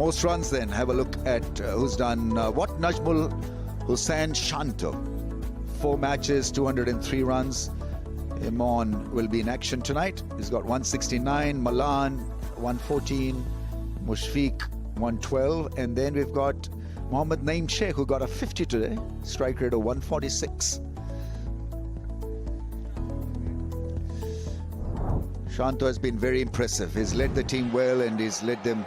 most runs then. Have a look at who's done what. Najmul Hussain Shanto. 4 matches, 203 runs. Imran will be in action tonight. He's got 169. Malan, 114. Mushfiq, 112. And then we've got Mohammad Naeem Sheikh, who got a 50 today. Strike rate of 146. Shanto has been very impressive. He's led the team well and he's led them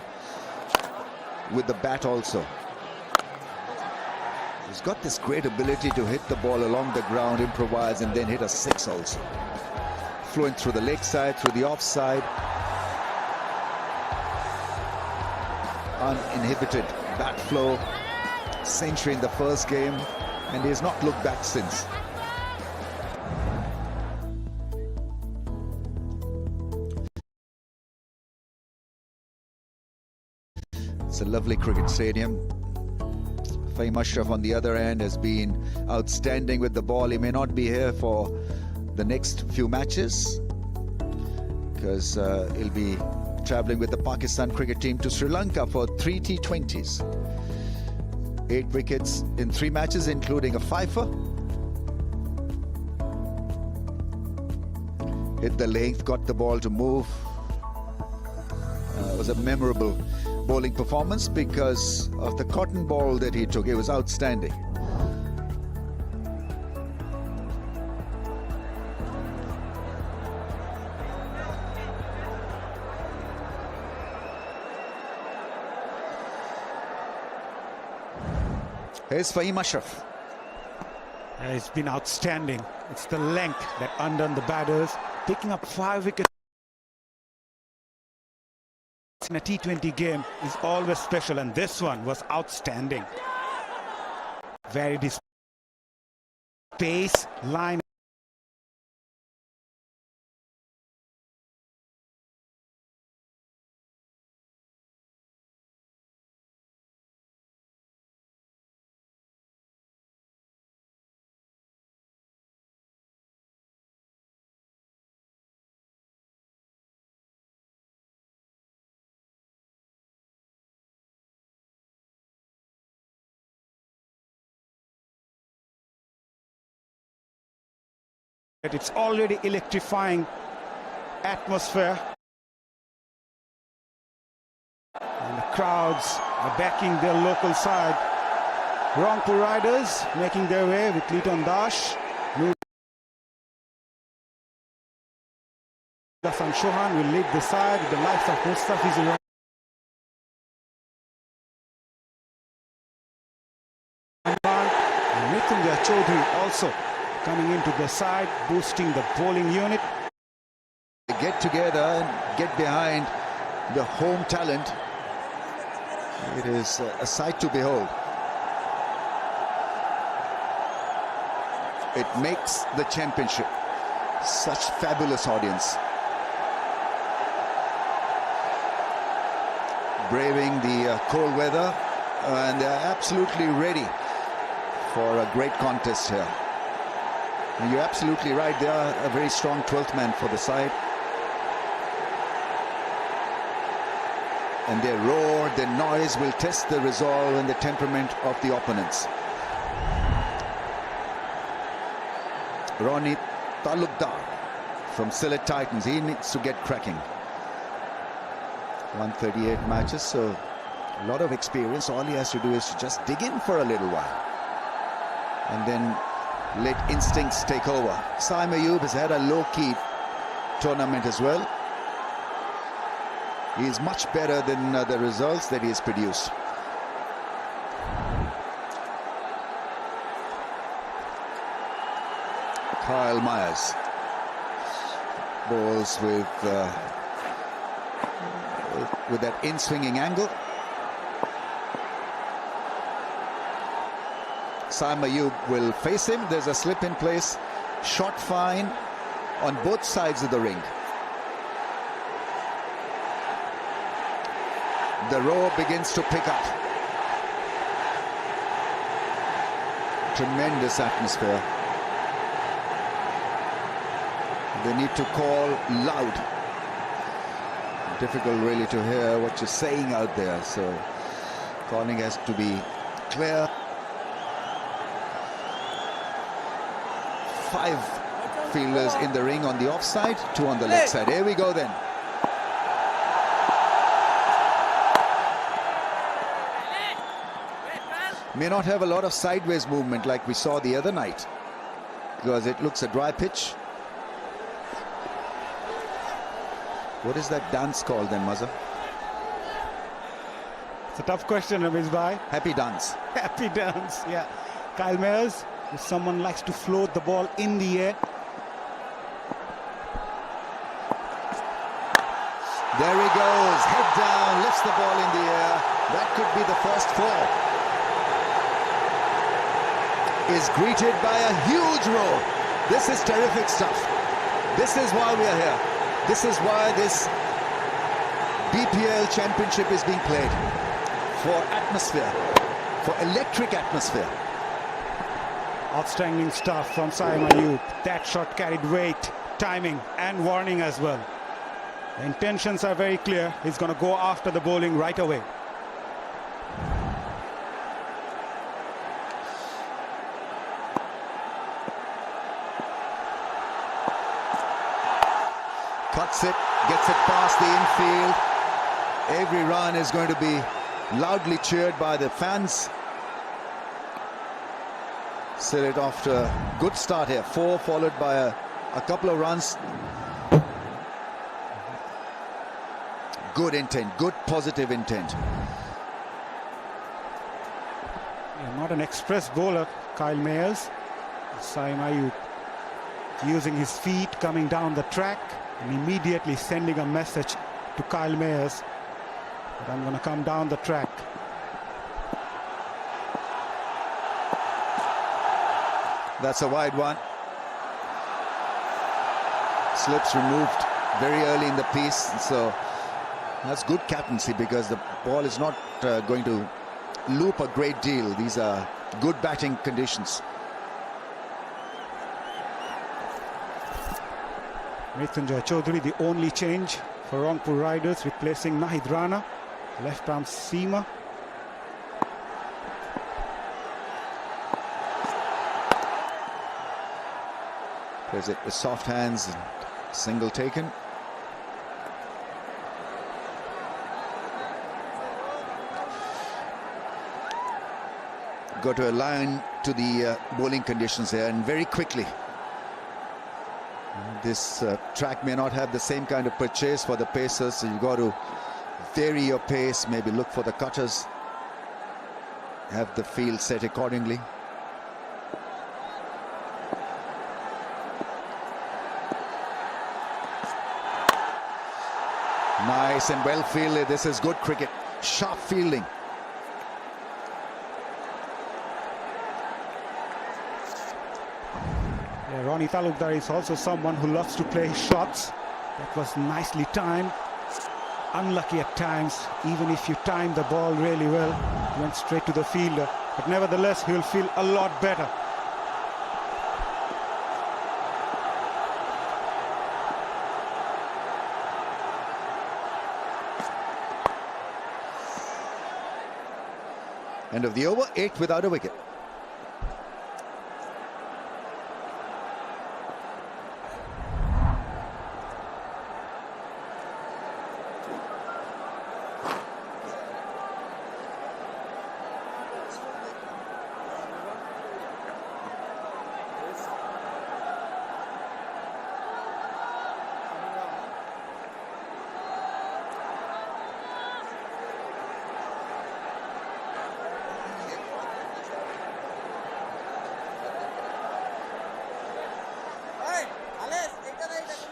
with the bat also. He's got this great ability to hit the ball along the ground, improvise, and then hit a 6 also. Flowing through the leg side, through the offside. Uninhibited bat flow. Century in the first game, and he has not looked back since. It's a lovely cricket stadium. Fahim Ashraf on the other end has been outstanding with the ball. He may not be here for the next few matches because he'll be traveling with the Pakistan cricket team to Sri Lanka for 3 T20s. 8 wickets in 3 matches, including a fifer. Hit the length, got the ball to move. It was a memorable bowling performance because of the cotton ball that he took. It was outstanding. Here's Fahim Ashraf. It's been outstanding. It's the length that undone the batters. Picking up 5 wickets in a T20 game is always special, and this one was outstanding. Very pace, line. It's already electrifying atmosphere, and the crowds are backing their local side. Rangpur riders making their way with Liton Das. Hassan Chauhan will lead the side with the likes of Mustafiz and Mithunjay Chaudhary also coming into the side, boosting the bowling unit. They get together and get behind the home talent. It is a sight to behold. It makes the championship such fabulous audience. Braving the cold weather, and they're absolutely ready for a great contest here. And you're absolutely right, they are a very strong 12th man for the side. And their roar, their noise will test the resolve and the temperament of the opponents. Ronit Talukdar from Sylhet Titans, he needs to get cracking. 138 matches, so a lot of experience. All he has to do is to just dig in for a little while and then let instincts take over. Saim Ayub has had a low-key tournament as well. He is much better than the results that he has produced. Kyle Myers bowls with that in-swinging angle. Saim Ayub will face him. There's a slip in place. Shot fine on both sides of the ring. The roar begins to pick up. Tremendous atmosphere. They need to call loud. Difficult really to hear what you're saying out there. So Calling has to be clear. 5 fielders in the ring on the offside, 2 on the leg side. Here we go then. May not have a lot of sideways movement like we saw the other night, because it looks a dry pitch. What is that dance called then, Mazhar? It's a tough question, Ramesh bhai. Happy dance. Happy dance, yeah. Kyle Mayers, if someone likes to float the ball in the air. There he goes, head down, lifts the ball in the air. That could be the first 4. Is greeted by a huge roar. This is terrific stuff. This is why we are here. This is why this BPL championship is being played. For atmosphere, for electric atmosphere. Outstanding stuff from Saim Ayub. That shot carried weight, timing and warning as well. The intentions are very clear. He's going to go after the bowling right away. Cuts it, gets it past the infield. Every run is going to be loudly cheered by the fans. Sylhet after a good start here. 4 followed by a couple of runs. Good intent, good positive intent. Yeah, not an express bowler, Kyle Mayers. Saim Ayub using his feet, coming down the track and immediately sending a message to Kyle Mayers that I'm going to come down the track. That's a wide one. Slips removed very early in the piece, so that's good captaincy, because the ball is not going to loop a great deal. These are good batting conditions. Mrityunjay Chaudhary, the only change for Rangpur Riders, replacing Nahid Rana, left arm seamer. Plays it with soft hands, single taken. Got to align to the bowling conditions here, and very quickly. This track may not have the same kind of purchase for the pacers, so you've got to vary your pace, maybe look for the cutters, have the field set accordingly. Nice and well fielded. This is good cricket. Sharp fielding. Yeah, Ronnie Talukdar is also someone who loves to play shots. That was nicely timed. Unlucky at times, even if you time the ball really well. Went straight to the fielder, but nevertheless he'll feel a lot better. End of the over, 8 without a wicket.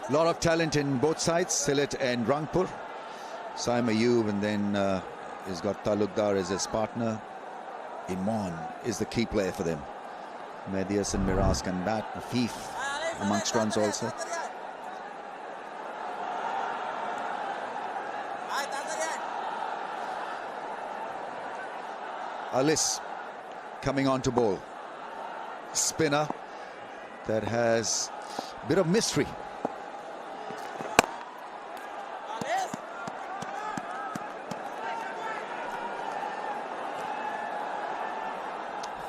A lot of talent in both sides, Sylhet and Rangpur. Saim Ayub, and then he's got Talukdar as his partner. Imran is the key player for them. Medias and Miraz can bat. Afif amongst runs also. Artlist coming on to bowl. Spinner that has a bit of mystery.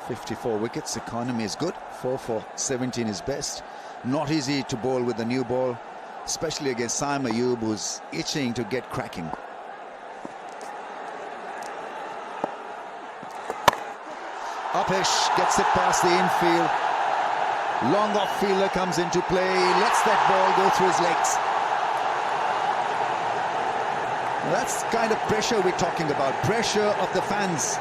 54 wickets, economy is good. 4 for 17 is best. Not easy to bowl with the new ball, especially against Saim Ayub, who's itching to get cracking. Upish gets it past the infield. Long off fielder comes into play, lets that ball go through his legs. That's the kind of pressure we're talking about, pressure of the fans.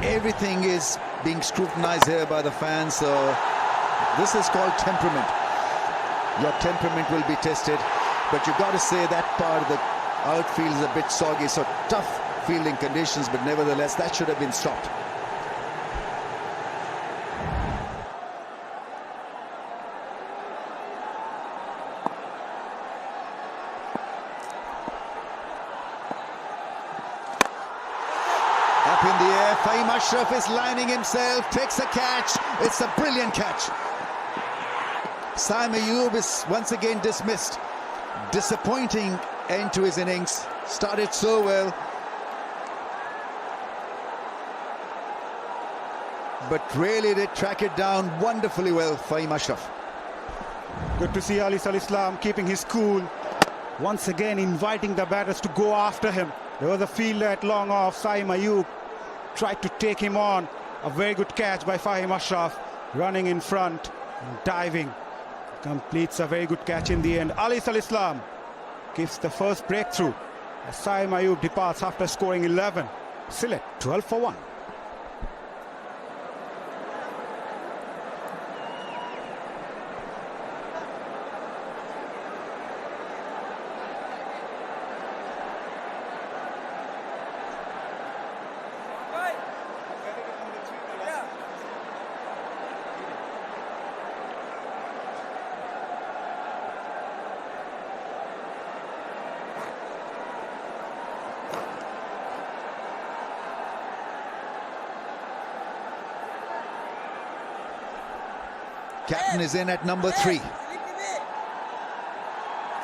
Everything is being scrutinized here by the fans, so this is called temperament. Your temperament will be tested, but you've got to say that part of the outfield is a bit soggy, so tough fielding conditions, but nevertheless that should have been stopped. Up in the air, Fahim Ashraf is lining himself, takes a catch. It's a brilliant catch. Saim Ayub is once again dismissed. Disappointing end to his innings. Started so well, but really did track it down wonderfully well, Fahim Ashraf. Good to see Artlist Ltf keeping his cool. Once again inviting the batters to go after him. There was a fielder at long off. Saim Ayub tried to take him on. A very good catch by Fahim Ashraf. Running in front and diving. Completes a very good catch in the end. Artlist Ltf gives the first breakthrough as Saim Ayub departs after scoring 11. Sylhet 12 for 1. Captain is in at number 3.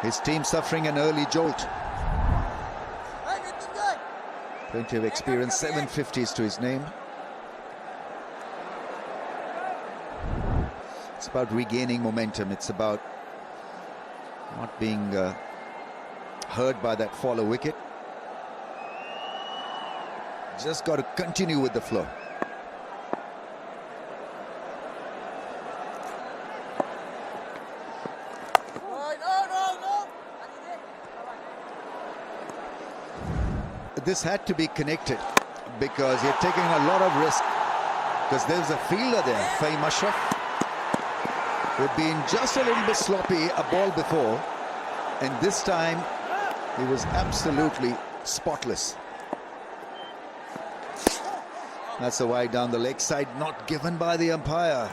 His team suffering an early jolt. Plenty of experience, 750s to his name. It's about regaining momentum. It's about not being hurt by that follow wicket. Just got to continue with the flow. This had to be connected because you're taking a lot of risk, because there's a fielder there, Fahim Ashraf, who'd been just a little bit sloppy a ball before, and this time he was absolutely spotless. That's a wide down the leg side, not given by the umpire.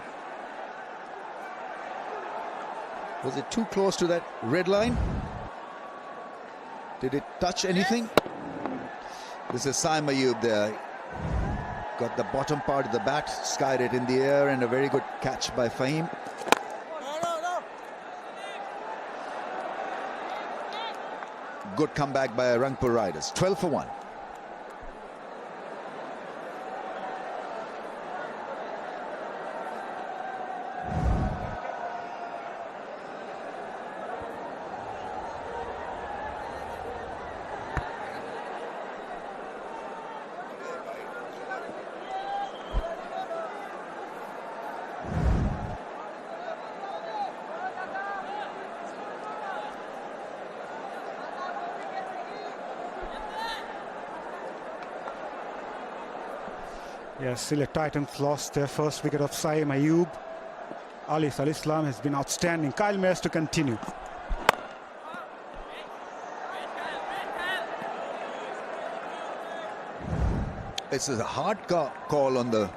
Was it too close to that red line? Did it touch anything? This is Saim Ayub there. Got the bottom part of the bat, skied it in the air, and a very good catch by Fahim. Good comeback by Rangpur Riders. 12 for 1. Yes, Sylhet Titans lost their first wicket of Saim Ayub. Artlist Ltf has been outstanding. Kyle Mayers to continue. This is a hard call on the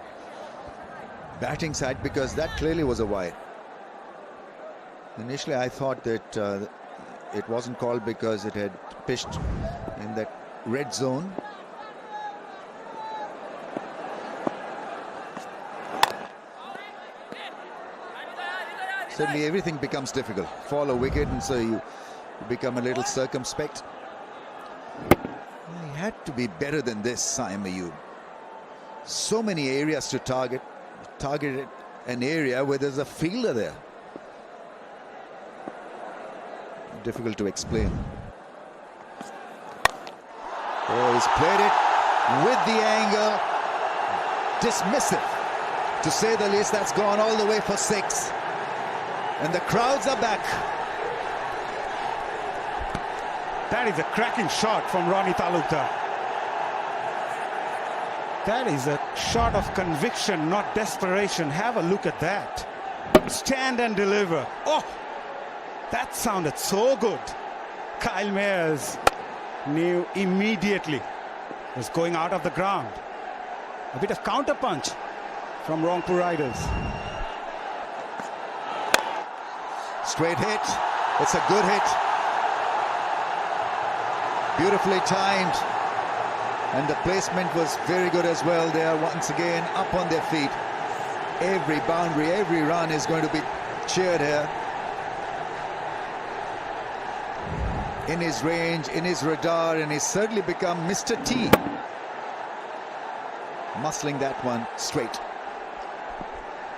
batting side, because that clearly was a wide. Initially I thought that it wasn't called because it had pitched in that red zone. Suddenly everything becomes difficult. Fall a wicket, and so you become a little circumspect. He had to be better than this, Saim Ayub. So many areas to target an area where there's a fielder there. Difficult to explain. Oh, he's played it with the angle. Dismissive, to say the least. That's gone all the way for 6. And the crowds are back. That is a cracking shot from Ronnie Talukdar. That is a shot of conviction, not desperation. Have a look at that. Stand and deliver. Oh, that sounded so good. Kyle Mayers knew immediately was going out of the ground. A bit of counter punch from Rangpur Riders. Straight hit. It's a good hit. Beautifully timed. And the placement was very good as well. They are once again up on their feet. Every boundary, every run is going to be cheered here. In his range, in his radar, and he's certainly become Mr. T. Muscling that one straight.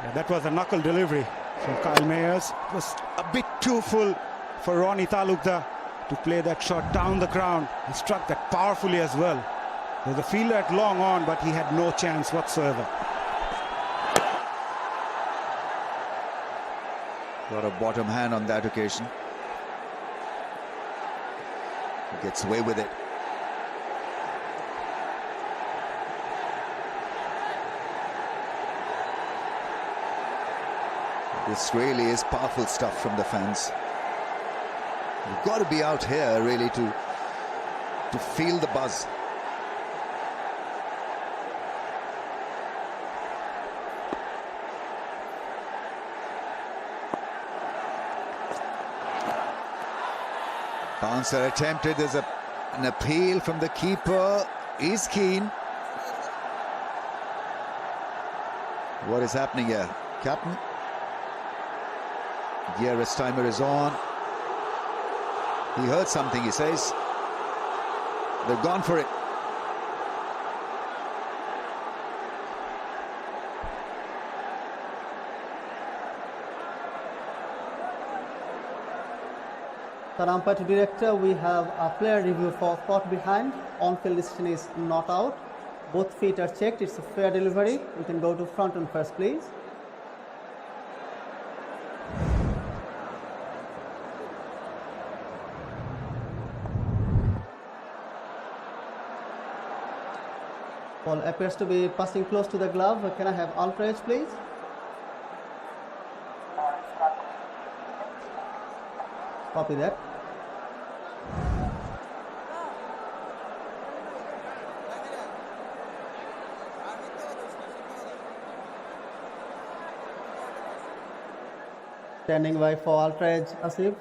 Yeah, that was a knuckle delivery from Kyle Mayers. It was a bit too full for Ronnie Talukdar to play that shot down the ground. He struck that powerfully as well. There was a fielder at long on, but he had no chance whatsoever. Got a bottom hand on that occasion. He gets away with it. This really is powerful stuff from the fans. You've got to be out here really to feel the buzz. Bouncer attempted. There's an appeal from the keeper. He's keen. What is happening here, Captain? Gearless timer is on. He heard something, he says. They've gone for it. The umpire to director, we have a player review for caught behind. On-field decision is not out. Both feet are checked. It's a fair delivery. We can go to front on first, please. Ball appears to be passing close to the glove. Can I have outrage, please? Copy that. Standing by for outrage, Asif.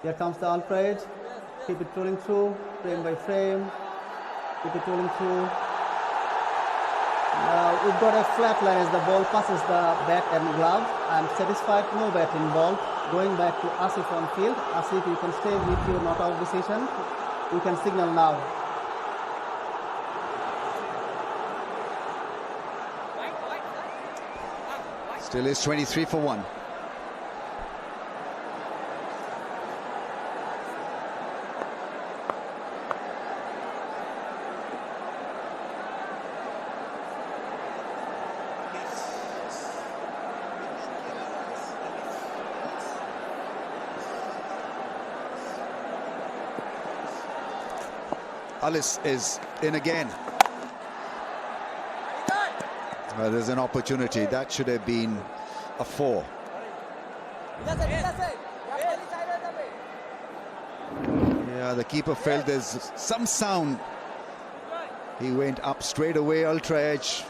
Here comes the outrage. Keep it rolling through, frame by frame. Keep it rolling through. Now we've got a flat line as the ball passes the bat and glove. I'm satisfied, no bat involved. Going back to Asif on field. Asif, you can stay with your not out decision. You can signal now. Still is 23 for 1. Alice is in again. There's an opportunity. That should have been a 4. Yeah, the keeper felt there's some sound. He went up straight away, ultra edge.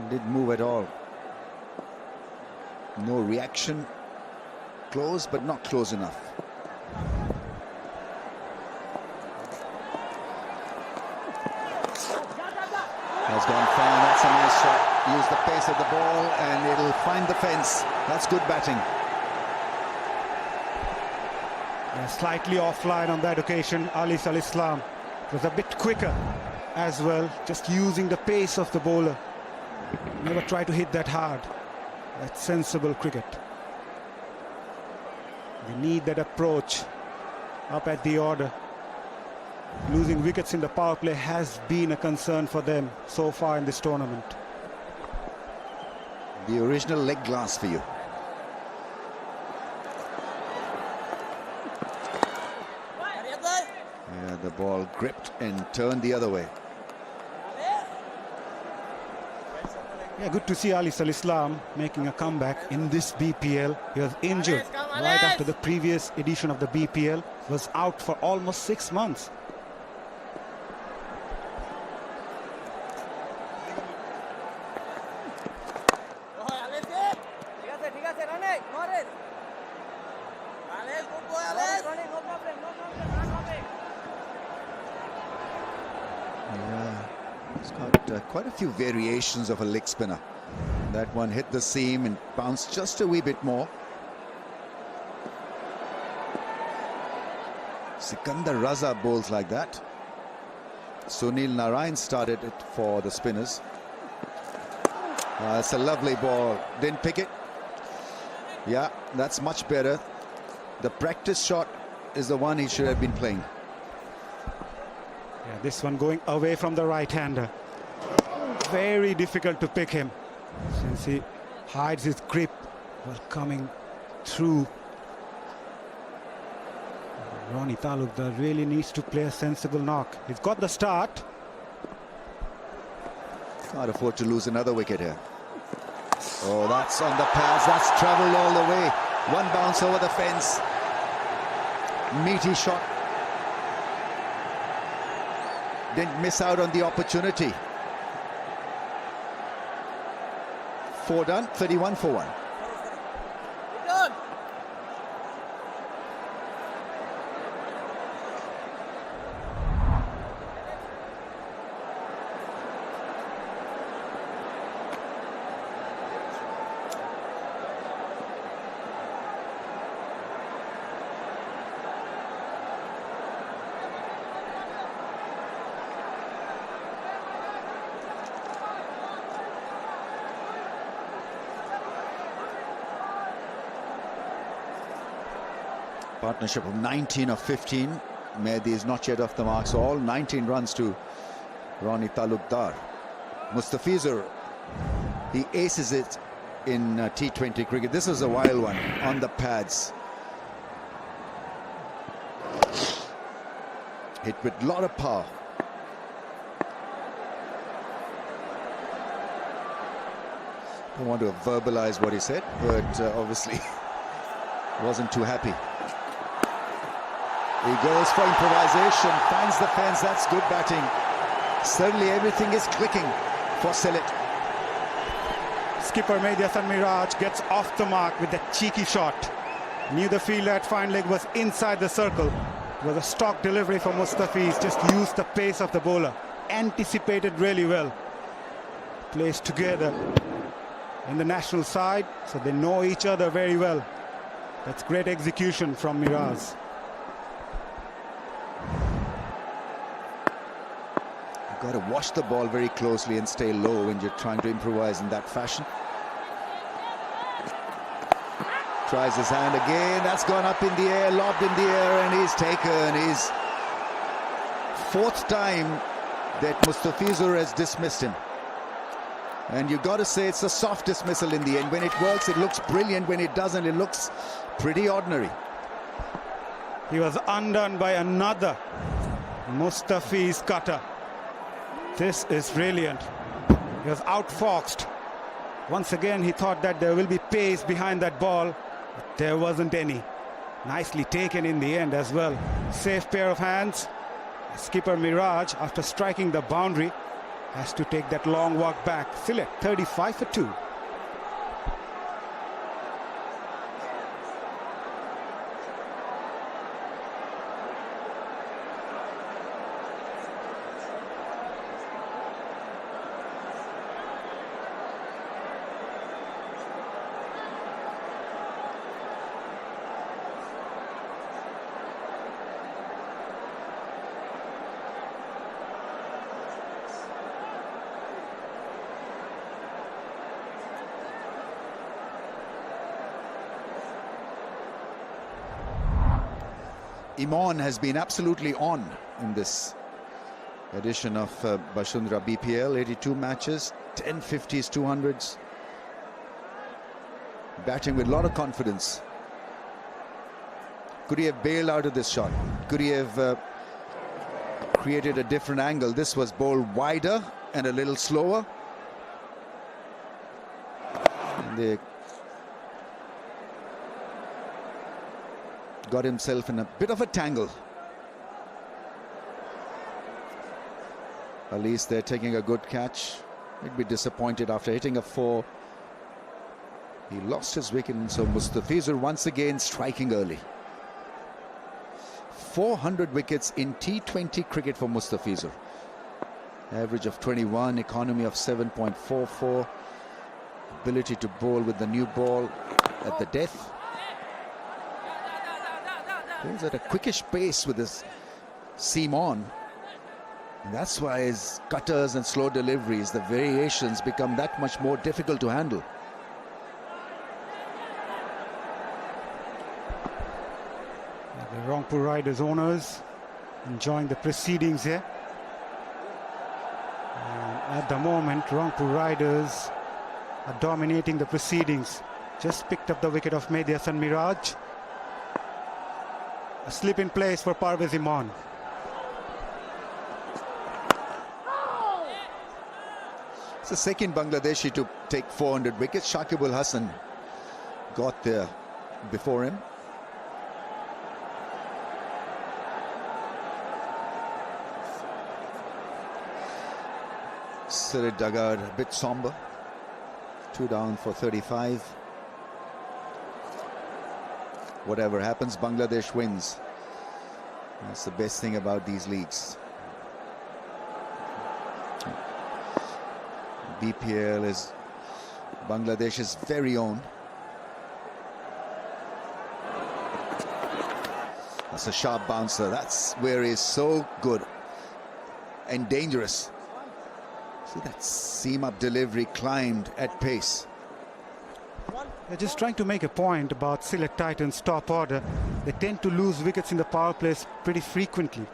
Didn't move at all. No reaction. Close, but not close enough. Has gone fine. That's a nice shot. Use the pace of the ball and it'll find the fence. That's good batting. Yeah, slightly offline on that occasion. Artlist Ltf was a bit quicker as well, just using the pace of the bowler. Never try to hit that hard. That's sensible cricket. They need that approach up at the order. Losing wickets in the power play has been a concern for them so far in this tournament. The original leg glass for you. Yeah, the ball gripped and turned the other way. Yeah, good to see Artlist Ltf making a comeback in this BPL. He was injured right after the previous edition of the BPL. Was out for almost 6 months. Yeah, he's got quite a few variations of a leg spinner. That one hit the seam and bounced just a wee bit more. Sikandar Raza bowls like that. Sunil Narayan started it for the spinners. It's a lovely ball. Didn't pick it. Yeah, that's much better. The practice shot is the one he should have been playing. Yeah, this one going away from the right-hander. Very difficult to pick him since he hides his grip while coming through. Ronnie Talukdar really needs to play a sensible knock. He's got the start. Can't afford to lose another wicket here. Oh, that's on the pads. That's travelled all the way. One bounce over the fence. Meaty shot. Didn't miss out on the opportunity. 4 done, 31 for 1. Partnership of 19 of 15. Mehdi is not yet off the mark, so all 19 runs to Ronnie Talukdar. Mustafizur, he aces it in T20 cricket. This is a wild one on the pads. Hit with a lot of power. Don't want to verbalize what he said, but obviously wasn't too happy. He goes for improvisation, finds the fence. That's good batting. Certainly everything is clicking for Sylhet. Skipper Mehdi Hasan Miraj gets off the mark with that cheeky shot. Knew the fielder at fine leg was inside the circle. It was a stock delivery for Mustafiz. Just used the pace of the bowler. Anticipated really well. Plays together in the national side, so they know each other very well. That's great execution from Miraj. Got to watch the ball very closely and stay low when you're trying to improvise in that fashion. Tries his hand again. That's gone up in the air, lobbed in the air, and he's taken his 4th time that Mustafizur has dismissed him. And you've got to say it's a soft dismissal in the end. When it works, it looks brilliant. When it doesn't, it looks pretty ordinary. He was undone by another Mustafiz cutter. This is brilliant. He was outfoxed. Once again, he thought that there will be pace behind that ball, but there wasn't any. Nicely taken in the end as well. Safe pair of hands. Skipper Miraj, after striking the boundary, has to take that long walk back. Sylhet 35 for 2. Imon has been absolutely on in this edition of Bashundra BPL. 82 matches, 10 50s, 200s. Batting with a lot of confidence. Could he have bailed out of this shot? Could he have created a different angle? This was bowled wider and a little slower. And they got himself in a bit of a tangle. At least they're taking a good catch. He'd be disappointed after hitting a 4. He lost his wicket, and so Mustafizur once again striking early. 400 wickets in T20 cricket for Mustafizur. Average of 21, economy of 7.44. Ability to bowl with the new ball at the death. Bowls at a quickish pace with his seam on. And that's why his cutters and slow deliveries, the variations, become that much more difficult to handle. The Rangpur Riders owners enjoying the proceedings here. And at the moment, Rangpur Riders are dominating the proceedings. Just picked up the wicket of Mehdi Hasan Miraj. A slip in place for Parvez Imon. It's the second Bangladeshi to take 400 wickets. Shakib Al Hasan got there before him. Sylhet dugout a bit somber. 2 down for 35. Whatever happens, Bangladesh wins. That's the best thing about these leagues. BPL is Bangladesh's very own. That's a sharp bouncer. That's where he's so good and dangerous. See that seam-up delivery climbed at pace. They're just trying to make a point about Sylhet Titans' top order. They tend to lose wickets in the power plays pretty frequently.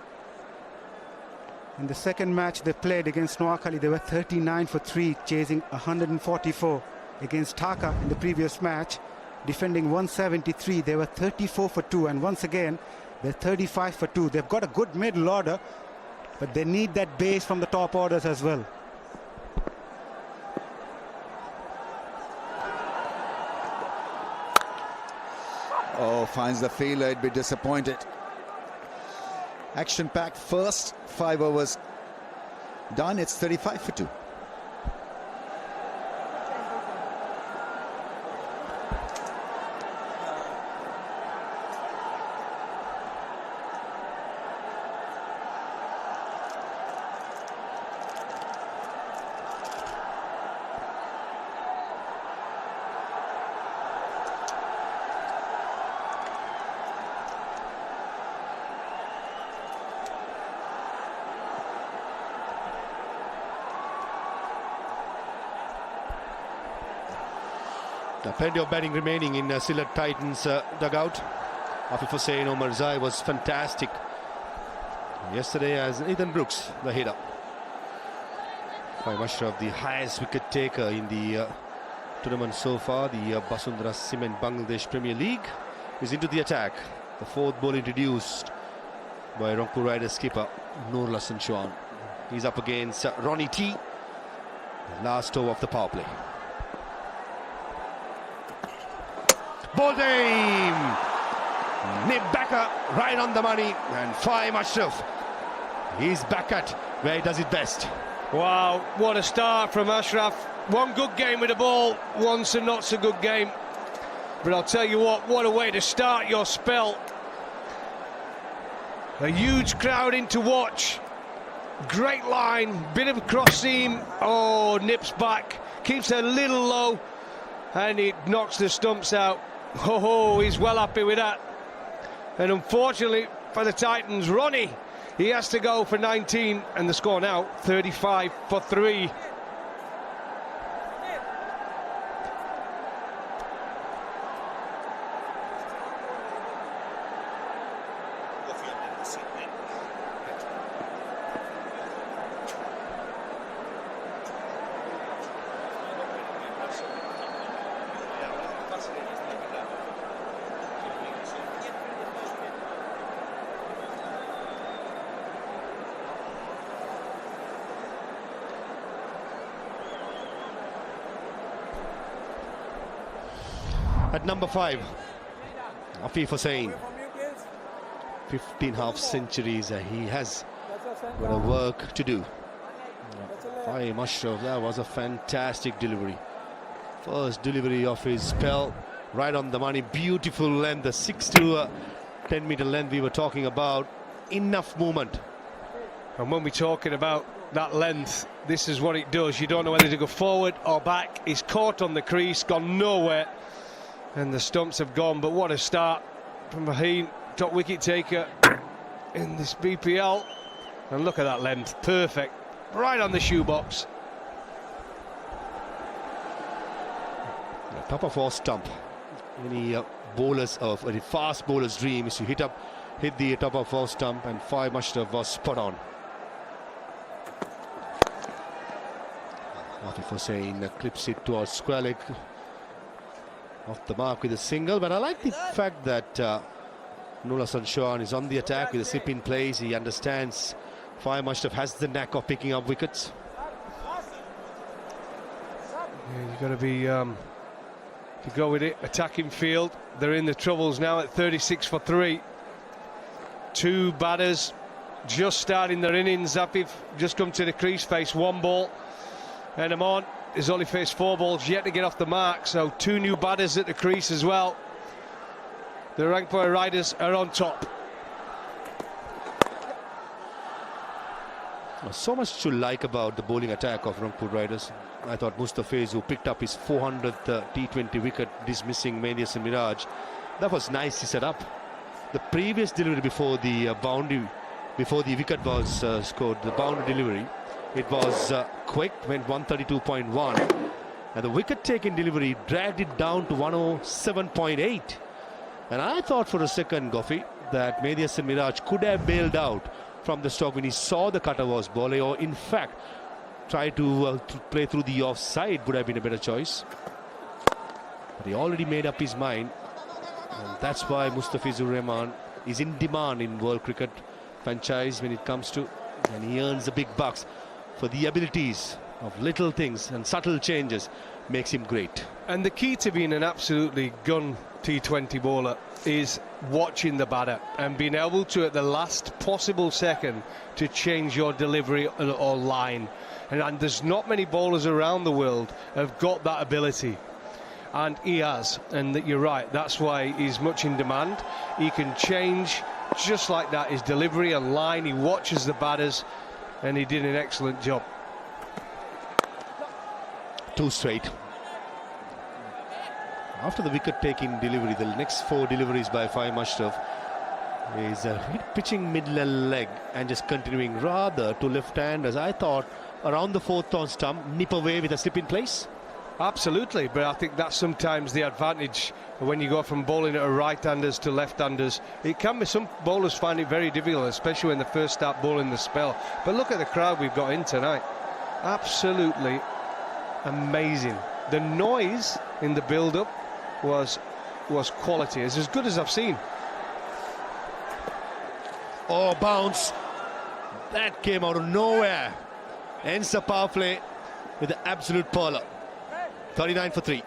In the second match they played against Noakhali, they were 39 for 3, chasing 144. Against Dhaka in the previous match, defending 173, they were 34 for 2. And once again, they're 35 for 2. They've got a good middle order, but they need that base from the top orders as well. Oh, finds the fielder, he'd be disappointed. Action-packed first 5 overs done. It's 35 for 2. Plenty of batting remaining in Sylhet Titans dugout. Afif Hussain Omarzai was fantastic yesterday as Ethan Brooks, the hitter. By Ashraf, the highest wicket taker in the tournament so far. The Basundhara Cement Bangladesh Premier League is into the attack. The 4th ball introduced by Rangpur Riders skipper Nur Lasan Chauhan. He's up against Ronnie T. Last over of the power play. Ball aim! Nib Backer right on the money, and Faim Ashraf, he's back at where he does it best. Wow, what a start from Ashraf. One good game with the ball, once a not so good game. But I'll tell you what a way to start your spell. A huge crowd in to watch. Great line, bit of a cross seam. Oh, nips back, keeps it a little low, and it knocks the stumps out. Oh, he's well happy with that. And unfortunately for the Titans, Ronnie, he has to go for 19, and the score now 35 for 3. At number 5, Afif Hussain. 15 half centuries. He has got a work to do. Fahim Ashraf, that was a fantastic delivery. First delivery of his spell, right on the money. Beautiful length, the 6 to 10 meter length we were talking about. Enough movement. And when we're talking about that length, this is what it does. You don't know whether to go forward or back. He's caught on the crease, gone nowhere, and the stumps have gone. But what a start from Fahim, top wicket taker in this BPL. And look at that length, perfect, right on the shoebox. The top of off stump. Any bowlers of any fast bowlers' dream is to hit the top of off stump, and Fahim Ashraf was spot on. Afif Hussain clips it towards square leg, off the mark with a single. But I like the fact that Nur Hasan Chauhan is on the attack with a slip in place. He understands Fahim Ashraf has the knack of picking up wickets. Yeah, you've got to be to go with it. Attacking field, they're in the troubles now at 36 for 3. 2 batters just starting their innings. Afif just come to the crease, face 1 ball, and Amon has only faced 4 balls yet to get off the mark. So 2 new batters at the crease as well. The Rangpur Riders are on top. So much to like about the bowling attack of Rangpur Riders. I thought Mustafez, who picked up his 400th T20 wicket, dismissing Menias and Miraj, that was nicely set up. The previous delivery before the boundary, before the wicket was scored, the boundary delivery, it was quick, went 132.1, and the wicket-taking delivery dragged it down to 107.8. And I thought for a second, Goffey, that Menias and Miraj could have bailed out from the stock when he saw the cutter was bowling, or in fact try to play through the offside would have been a better choice. But he already made up his mind, and that's why Mustafizur Rahman is in demand in world cricket franchise when it comes to, and he earns the big bucks for the abilities of little things and subtle changes makes him great. And the key to being an absolutely gun T20 bowler is watching the batter and being able to, at the last possible second, to change your delivery or line. And there's not many bowlers around the world have got that ability, and he has. And that, you're right, that's why he's much in demand. He can change just like that his delivery and line. He watches the batters, and he did an excellent job. 2 straight. After the wicket-taking delivery, the next 4 deliveries by Fahim Ashraf is pitching mid-leg and just continuing rather to left-handers. I thought around the 4th on stump, nip away with a slip in place. Absolutely, but I think that's sometimes the advantage when you go from bowling at right-handers to left-handers. It can be, some bowlers find it very difficult, especially when they first start bowling the spell. But look at the crowd we've got in tonight. Absolutely amazing. The noise in the build-up was quality. It's as good as I've seen. Oh, bounce. That came out of nowhere. Ends the power play with the absolute perler. 39 for 3.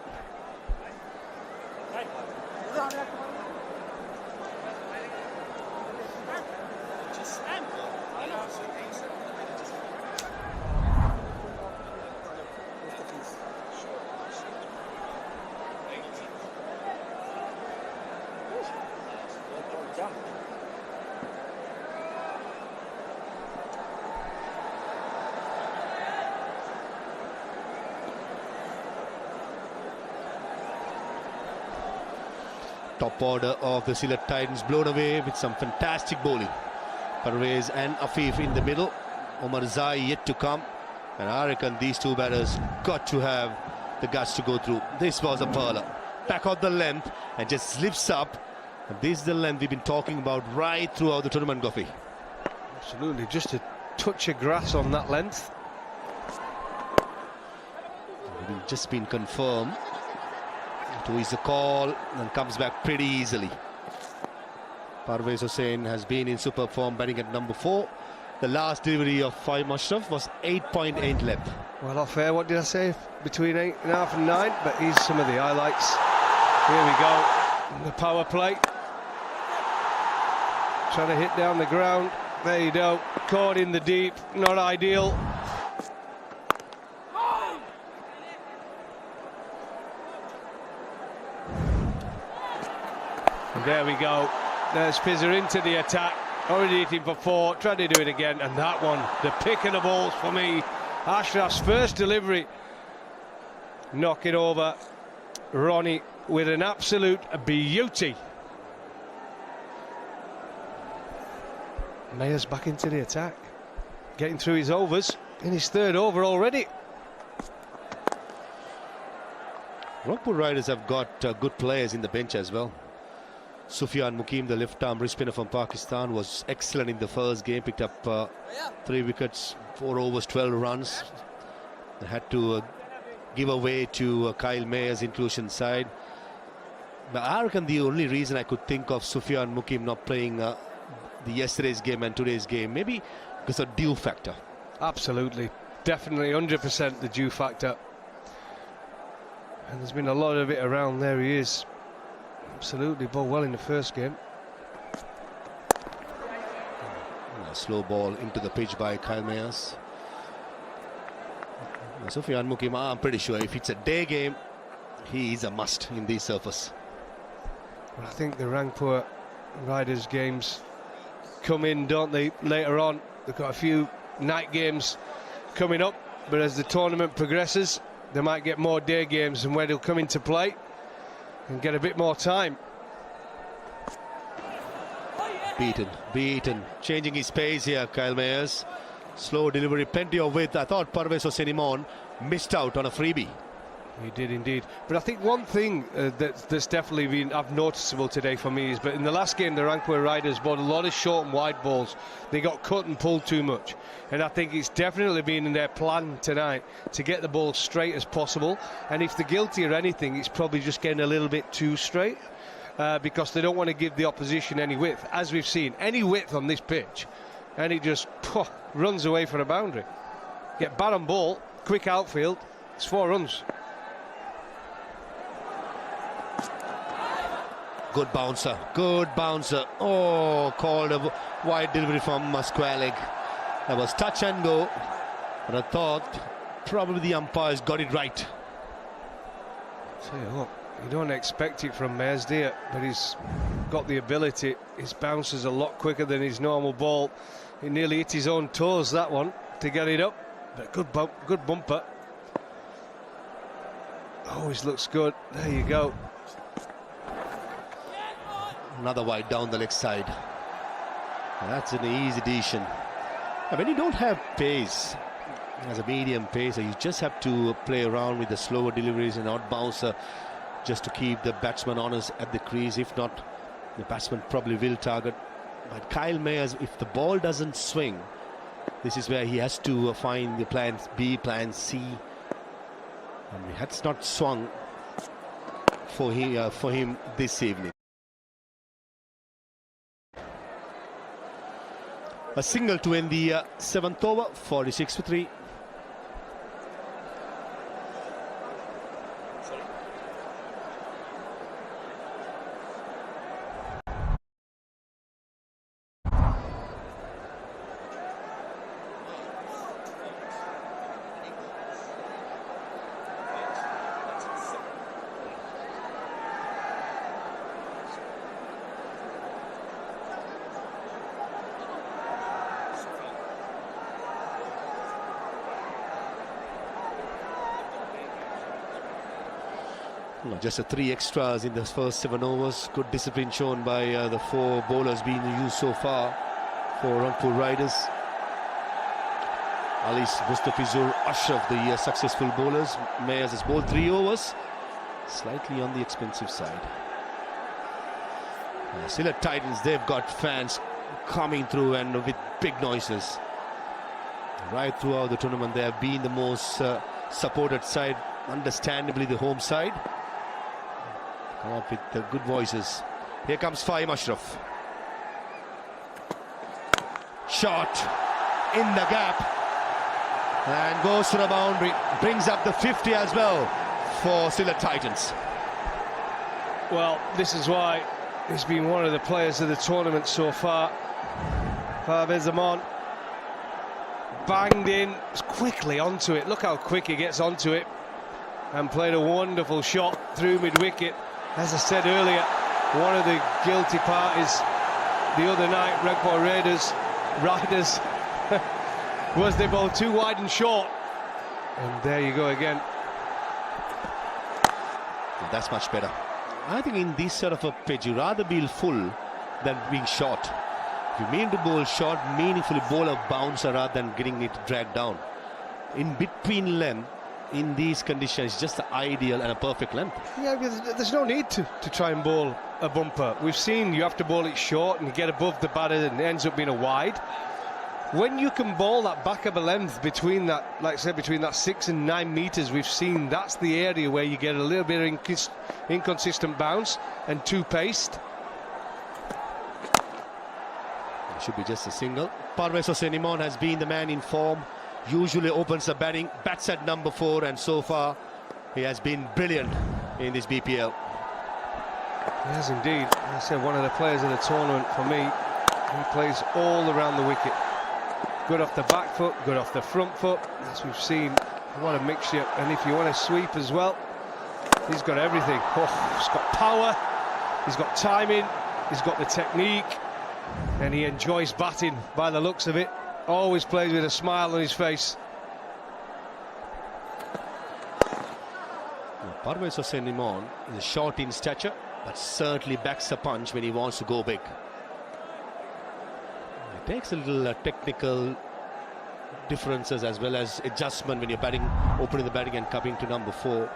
Top order of the Sylhet Titans blown away with some fantastic bowling. Parvez and Afif in the middle. Omar Zai yet to come. And I reckon these 2 batters got to have the guts to go through. This was a perler. Back out the length and just lifts up. And this is the length we've been talking about right throughout the tournament, Goffey. Absolutely, just a touch of grass on that length. It's just been confirmed. Who is the call and comes back pretty easily. Parvez Hussain has been in superb form, batting at number 4. The last delivery of Fahim Ashraf was 8.8 length. Well, off air, what did I say? Between 8.5 and 9, but here's some of the highlights. Here we go. The power play. Trying to hit down the ground. There you go. Caught in the deep. Not ideal. And there we go. There's Pizzer into the attack. Already hitting for 4. Tried to do it again. And that one, the pick of the balls for me. Ashraf's first delivery. Knocking over Ronnie with an absolute beauty. Mayers back into the attack. Getting through his overs. In his 3rd over already. Rangpur Riders have got good players in the bench as well. Sufyan Mukim, the left-arm wrist spinner from Pakistan, was excellent in the first game. Picked up 3 wickets, 4 overs, 12 runs. They had to give away to Kyle Mayer's inclusion side. But I reckon the only reason I could think of Sufyan Mukim not playing the yesterday's game and today's game, maybe because of due factor. Absolutely. Definitely 100% the due factor. And there's been a lot of it around. There he is. Absolutely bowled well in the first game. A slow ball into the pitch by Kyle Mayers. Sufyan Mukim, I'm pretty sure if it's a day game, he is a must in this surface. Well, I think the Rangpur Riders games come in, don't they, later on. They've got a few night games coming up, but as the tournament progresses, they might get more day games and where they'll come into play and get a bit more time. Beaten, changing his pace here, Kyle Mayers. Slow delivery, plenty of width. I thought Parvez Hossain missed out on a freebie. He did indeed. But I think one thing that's definitely been noticeable today for me is, but in the last game the Rangpur Riders bowled a lot of short and wide balls. They got cut and pulled too much, and I think it's definitely been in their plan tonight to get the ball straight as possible. And if they're guilty of anything, it's probably just getting a little bit too straight, because they don't want to give the opposition any width. As we've seen, any width on this pitch, and it just runs away for a boundary. Get bat on ball, quick outfield, it's 4 runs. Good bouncer. Oh, called a wide delivery from Square. That was touch and go, but I thought probably the umpires got it right. Tell you what, you don't expect it from Mayers, do you? But he's got the ability. His bounce is a lot quicker than his normal ball. He nearly hit his own toes, that one, to get it up. But good bumper. Always looks good. There you go. Another wide down the leg side. That's an easy decision. When you don't have pace, as a medium pacer, you just have to play around with the slower deliveries and odd bouncer just to keep the batsman honest at the crease. If not, the batsman probably will target. But Kyle Mayers, if the ball doesn't swing, this is where he has to find the plan B, plan C. And that's not swung for him this evening. A single to end the 7th over, 46 for 3. Just 3 extras in the first 7 overs. Good discipline shown by the 4 bowlers being used so far for Rangpur Riders. Alis, Mustafizur, Ashraf, the successful bowlers. Mayers has bowled 3 overs, slightly on the expensive side. Sylhet Titans, they've got fans coming through and with big noises. Right throughout the tournament, they have been the most supported side, understandably the home side. Come up with the good voices. Here comes Fahim Ashraf. Shot in the gap and goes to the boundary. Brings up the 50 as well for Sylhet Titans. Well, this is why he's been one of the players of the tournament so far. Parvez Zaman banged in quickly onto it. Look how quick he gets onto it, and played a wonderful shot through mid-wicket. As I said earlier, one of the guilty parties the other night, Rangpur Riders, was they bowled too wide and short. And there you go again. That's much better. I think in this sort of a pitch, you rather be full than being short. If you mean to bowl short, meaningfully bowl a bouncer rather than getting it dragged down. In between length, in these conditions, just the ideal and a perfect length. Yeah, because there's no need to try and bowl a bumper. We've seen you have to bowl it short and you get above the batter and it ends up being a wide. When you can bowl that back of a length between that, like I said, between that 6 and 9 metres, we've seen that's the area where you get a little bit of inconsistent bounce and too paced. It should be just a single. Parvez Hossain Imran has been the man in form. Usually opens the batting, bats at number 4, and so far he has been brilliant in this BPL. Yes, indeed. I said one of the players of the tournament for me. He plays all around the wicket. Good off the back foot, good off the front foot. As we've seen, what a mixture. And if you want to sweep as well, he's got everything. Oh, he's got power, he's got timing, he's got the technique, and he enjoys batting by the looks of it. Always plays with a smile on his face. Parvez Hossain Imran is short in stature, but certainly backs a punch when he wants to go big. It takes a little technical differences as well as adjustment when you're batting, opening the batting and coming to number 4.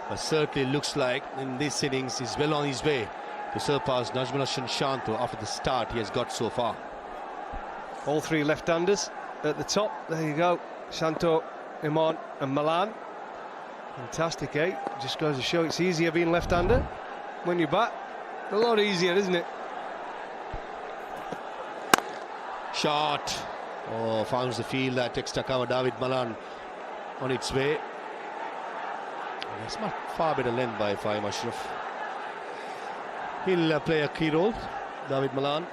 But certainly looks like in this innings he's well on his way to surpass Najmul Hassan Shanto after the start he has got so far. All 3 left-handers at the top. There you go. Shanto, Imran and Malan. Fantastic, eh? Just goes to show it's easier being left-hander when you bat. A lot easier, isn't it? Shot. Oh, finds the field. That extra cover. David Malan on its way. That's not far better length by Fahim Ashraf. He'll play a key role, David Malan.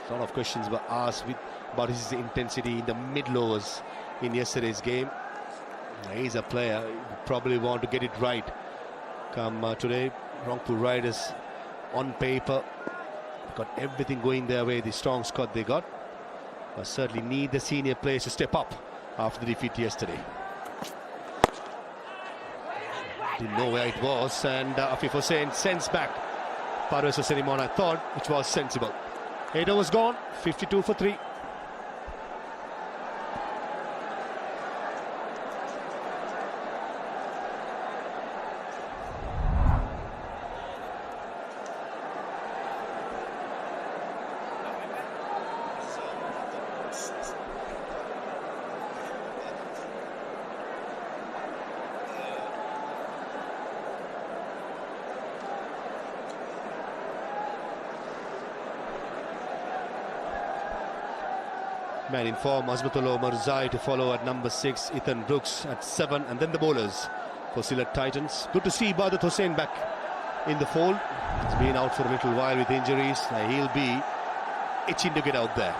A lot of questions were asked about his intensity in the mid-lowers in yesterday's game. He's a player, you probably want to get it right. Come today, Rangpur Riders on paper got everything going their way, the strong squad they got. But certainly need the senior players to step up after the defeat yesterday. Didn't know where it was, and Afif Hussain sends back Parvez Hossain Imran, I thought, which was sensible. Header was gone, 52 for 3. Man in form, Azmatullah Marzai to follow at number 6, Ethan Brooks at 7, and then the bowlers for Sylhet Titans. Good to see Ibadat Hussain back in the fold. He's been out for a little while with injuries. He'll be itching to get out there.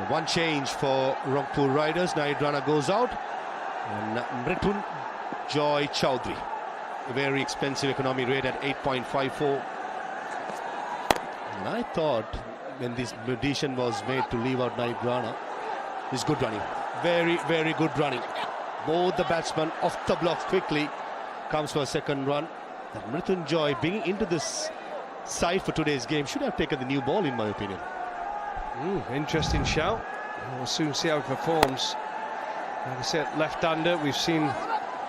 One change for Rangpur Riders. Naid Rana goes out, and Mritun Joy Chowdhury, a very expensive economy rate at 8.54. And I thought, when this decision was made to leave out Naib Rana, is good running. Very, very good running. Both the batsmen off the blocks quickly. Comes for a second run. That Mritun Joy being into this side for today's game should have taken the new ball, in my opinion. Interesting shout. We'll soon see how he performs. Like I said, left-hander. We've seen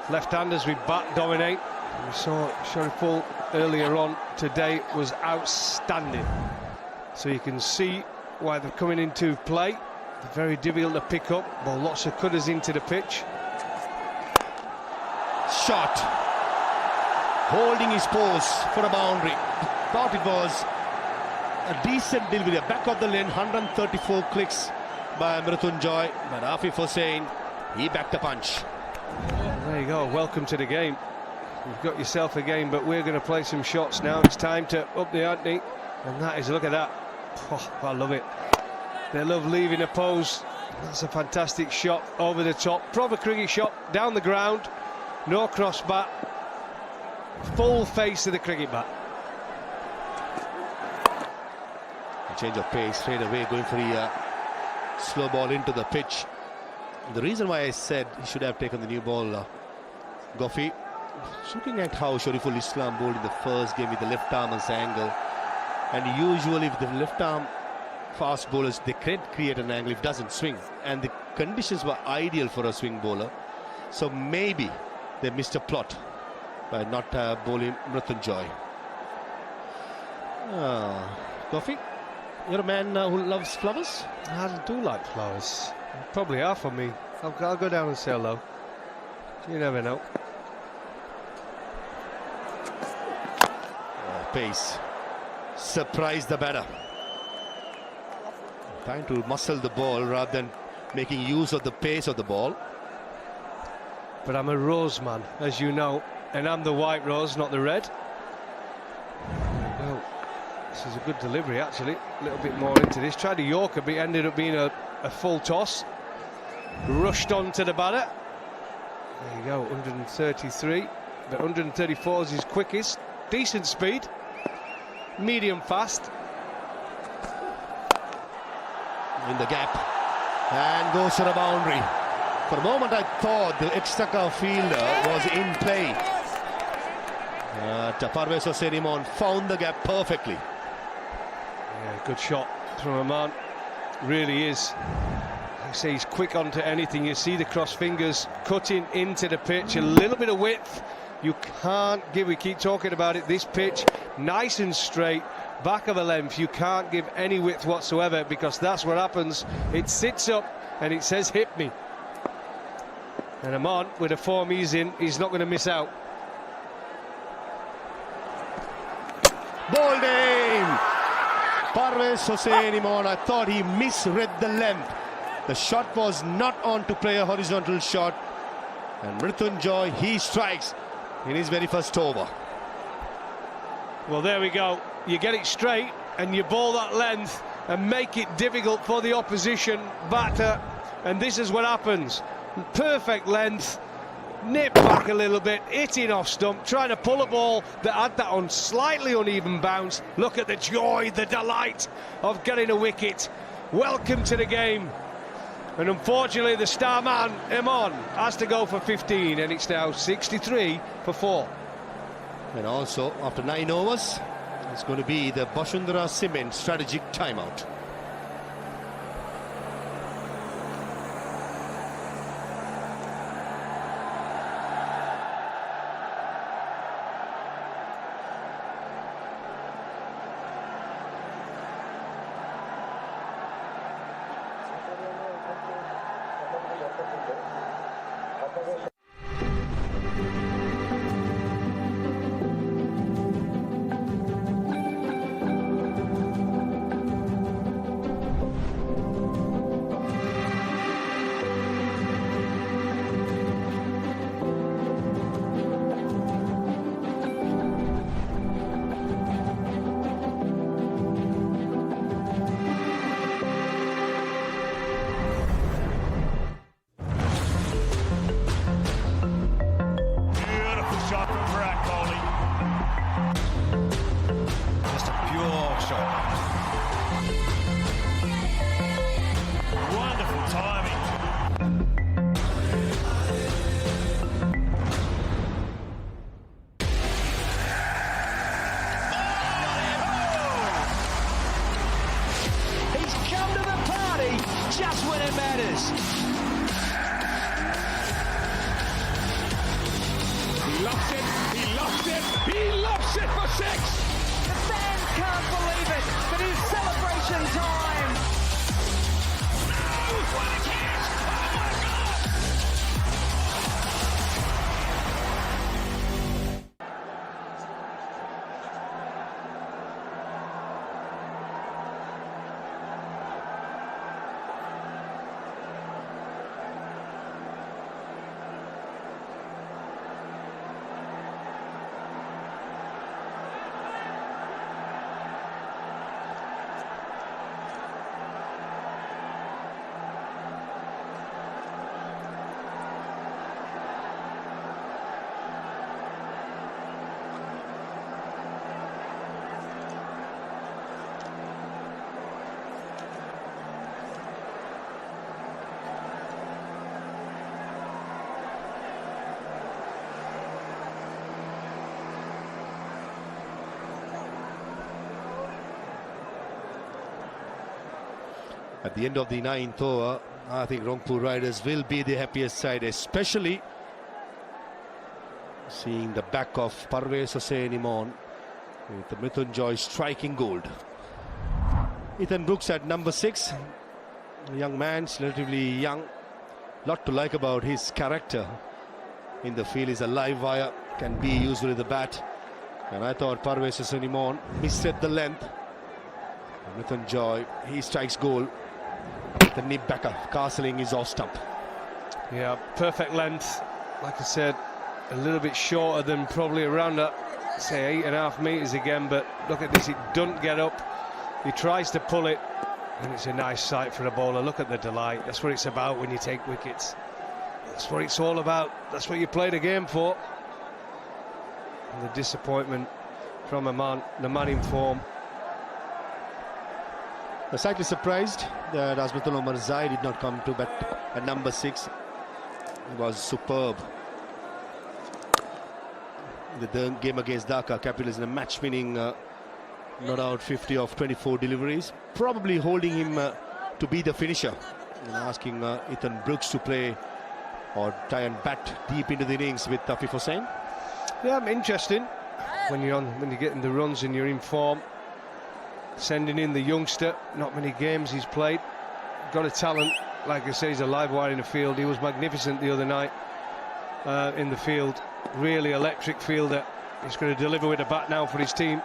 left-handers with bat dominate. We saw Shariful earlier on today was outstanding. So you can see why they're coming into play. They're very difficult to pick up. Well, lots of cutters into the pitch. Shot. Holding his pose for a boundary. Thought it was a decent delivery. Back of the lane, 134 clicks by Mritun Joy. But Afif Hussain, he backed the punch. There you go. Welcome to the game. You've got yourself a game, but we're going to play some shots now. It's time to up the ante. And that is, look at that. Oh, I love it. They love leaving a pose. That's a fantastic shot over the top. Proper cricket shot down the ground. No cross bat. Full face of the cricket bat. A change of pace straight away, going for the slow ball into the pitch. The reason why I said he should have taken the new ball, Goffey, looking at how Shariful Islam bowled in the first game with the left arm as angle, and usually with the left arm fast bowlers, they can't create an angle if it doesn't swing, and the conditions were ideal for a swing bowler, so maybe they missed a plot by not bowling Mrityunjoy. Goffey, you're a man who loves flowers? I do like flowers. Probably are for me. I'll go down and say hello. You never know. Pace. Surprise the batter. Trying to muscle the ball rather than making use of the pace of the ball. But I'm a rose man, as you know, and I'm the white rose, not the red. There we go. This is a good delivery, actually. A little bit more into this. Tried a Yorker, but it ended up being a full toss. Rushed on to the batter. There you go, 133. But 134 is his quickest. Decent speed. Medium fast. In the gap. And goes to the boundary. For a moment I thought the extra fielder was in play. Parvez Hossain Imran found the gap perfectly. Yeah, good shot from Imran. Really is. I say he's quick onto anything. You see the cross fingers cutting into the pitch. A little bit of width. You can't give, we keep talking about it, this pitch, nice and straight, back of a length. You can't give any width whatsoever, because that's what happens. It sits up and it says hit me. And Imran, with the form he's in, he's not going to miss out. Ball name! Parvez Hossain Imran, I thought he misread the length. The shot was not on to play a horizontal shot. And Mrityunjoy, he strikes in his very first over. Well, there we go. You get it straight and you ball that length and make it difficult for the opposition batter. And this is what happens. Perfect length. Nip back a little bit, hitting off stump, trying to pull a ball that had that on slightly uneven bounce. Look at the joy, the delight of getting a wicket. Welcome to the game. And unfortunately, the star man, Imran, has to go for 15, and it's now 63 for 4. And also, after 9 overs, it's going to be the Bashundhara Cement strategic timeout. Just when it matters. He loves it, he loves it, he loves it for 6! The fans can't believe it, but it's celebration time! Oh, what a catch! Oh my God! At the end of the 9th over, I think Rangpur Riders will be the happiest side, especially seeing the back of Parvez Hussain Imon with the Mithunjoy striking gold. Ethan Brooks at number 6. A young man, relatively young. Lot to like about his character. In the field, he's a live wire, can be used with the bat. And I thought Parvez Hussain Imon misread the length. Mithunjoy, he strikes goal. The nip backer, castling is off stump. Yeah, perfect length. Like I said, a little bit shorter than probably around that, say, 8.5 metres again. But look at this, it doesn't get up. He tries to pull it, and it's a nice sight for a bowler. Look at the delight. That's what it's about when you take wickets. That's what it's all about. That's what you play the game for. And the disappointment from the man in form. I'm slightly surprised that Azmatul Omar Zai did not come to bat at number 6. He was superb. The game against Dhaka Capitals in a match-winning not out 50 of 24 deliveries, probably holding him to be the finisher and asking Ethan Brooks to play or try and bat deep into the innings with Afif Hussain. Yeah, interesting when you're getting the runs and you're in form. Sending in the youngster, not many games he's played. Got a talent, like I say, he's a live wire in the field. He was magnificent the other night in the field. Really electric fielder. He's going to deliver with a bat now for his team.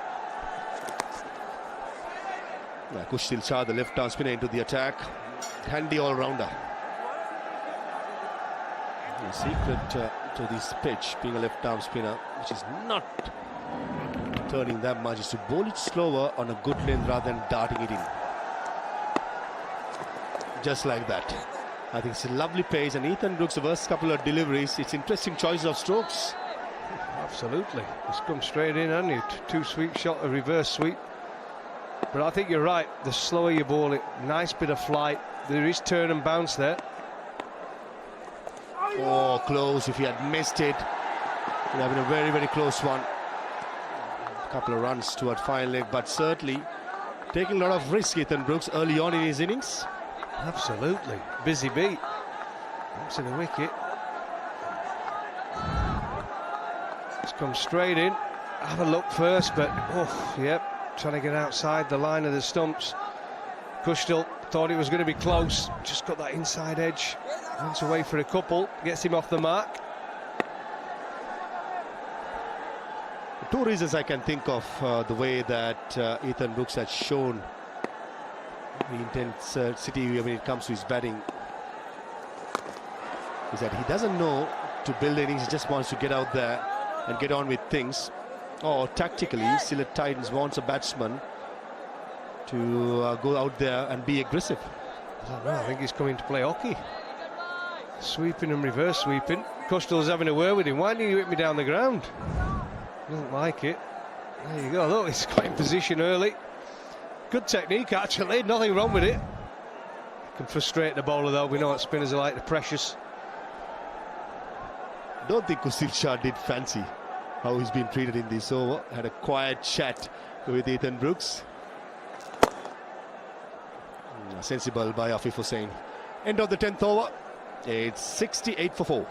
Kushil Shah, the left-arm spinner, into the attack. Handy all-rounder. The secret to this pitch, being a left-arm spinner, which is not turning that much, is to bowl it slower on a good length rather than darting it in. Just like that. I think it's a lovely pace, and Ethan Brooks, the first couple of deliveries, it's interesting choice of strokes. Absolutely. It's come straight in, hasn't it? 2 sweep shot, a reverse sweep. But I think you're right. The slower you bowl it, nice bit of flight. There is turn and bounce there. Oh, close. If he had missed it, it would have been a very, very close one. A couple of runs toward final leg, but certainly taking a lot of risk, Ethan Brooks, early on in his innings. Absolutely. Busy beat. Up to the wicket. It's come straight in. Have a look first, but, oh, yep. Trying to get outside the line of the stumps. Kushtil thought it was going to be close. Just got that inside edge. Runs away for a couple. Gets him off the mark. 2 reasons I can think of the way that Ethan Brooks has shown the intensity when it comes to his batting is that he doesn't know to build innings. He just wants to get out there and get on with things. Or tactically, Sylhet Titans wants a batsman to go out there and be aggressive. I don't know, I think he's coming to play hockey. Sweeping and reverse sweeping. Kushtil's having a word with him. Why didn't you hit me down the ground? Doesn't like it. There you go. Look, he's got in position early. Good technique, actually. Nothing wrong with it. Can frustrate the bowler, though. We know what spinners are like. They're precious. Don't think Kushil Shah did fancy how he's been treated in this over. Had a quiet chat with Ethan Brooks. Sensible by Afif Hussain. End of the 10th over. It's 68 for 4.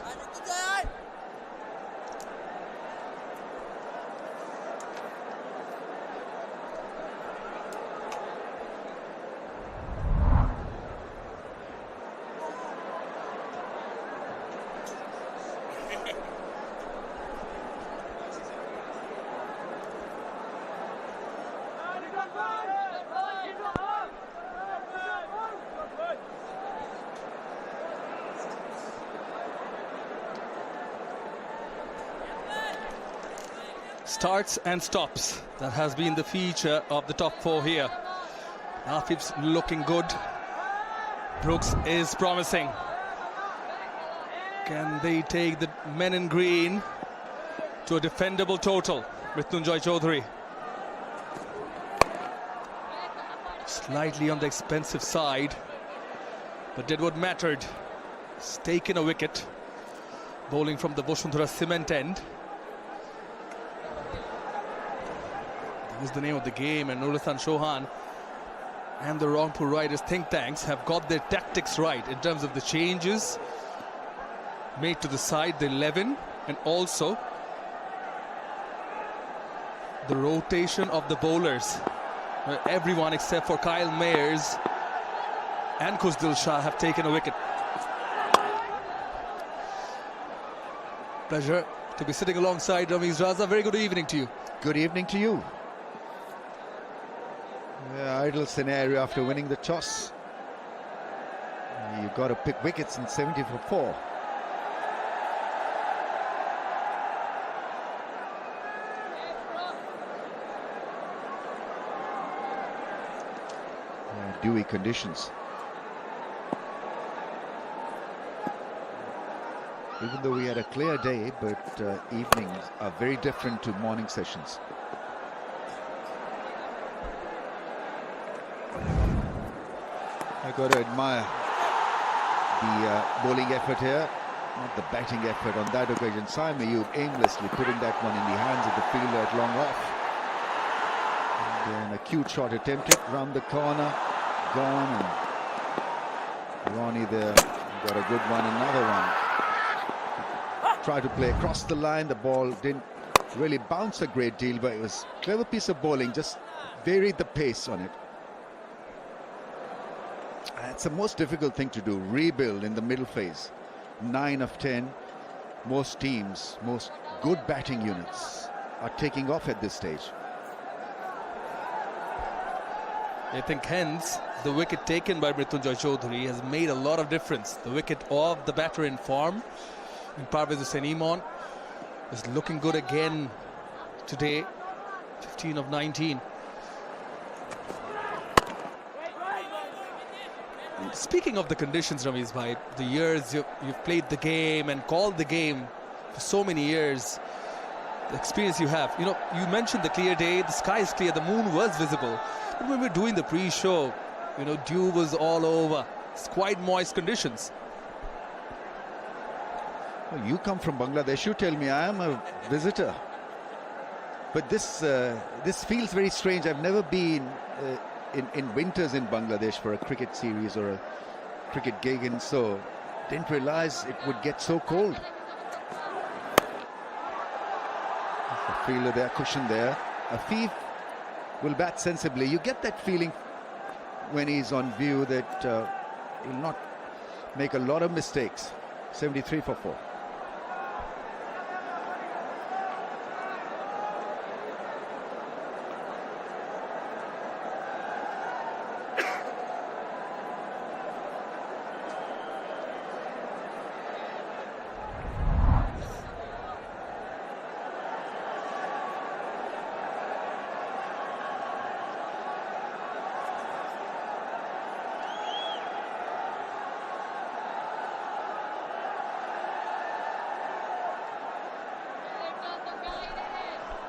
Starts and stops. That has been the feature of the top 4 here. Afif's looking good. Brooks is promising. Can they take the men in green to a defendable total with Mithunjoy Chaudhary? Slightly on the expensive side, but did what mattered. He's taken a wicket, bowling from the Bosundhara cement end. That was the name of the game, and Nurulhasan Chauhan and the Rangpur Riders think tanks have got their tactics right in terms of the changes made to the side, the 11, and also the rotation of the bowlers. Everyone except for Kyle Mayers and Khuzdil Shah have taken a wicket. Pleasure to be sitting alongside Ramiz Raza. Very good evening to you. Good evening to you. Ideal scenario after winning the toss. You've got to pick wickets in 70 for 4. Dewy conditions. Even though we had a clear day, but evenings are very different to morning sessions. I got to admire the bowling effort here, not the batting effort on that occasion. Saim Ayub aimlessly putting that one in the hands of the fielder at long off. And then a cute shot attempted round the corner, gone, and Ronnie there got a good one, another one. Tried to play across the line, the ball didn't really bounce a great deal, but it was a clever piece of bowling, just varied the pace on it. It's the most difficult thing to do, rebuild in the middle phase. 9 of 10, most teams, most good batting units are taking off at this stage. I think hence the wicket taken by Mrityunjay Chaudhary has made a lot of difference. The wicket of the batter in form, in Parvez Hussain Imon, is looking good again today. 15 of 19. Speaking of the conditions, Ramiz bhai, the years you've played the game and called the game for so many years, the experience you have. You know, you mentioned the clear day, the sky is clear, the moon was visible. But when we were doing the pre-show, you know, dew was all over. It's quite moist conditions. Well, you come from Bangladesh, you tell me. I am a visitor. But this feels very strange. I've never been in winters in Bangladesh for a cricket series or a cricket gig, and so didn't realize it would get so cold. The fielder there, cushion there. Afif will bat sensibly. You get that feeling when he's on view that he'll not make a lot of mistakes. 73 for 4.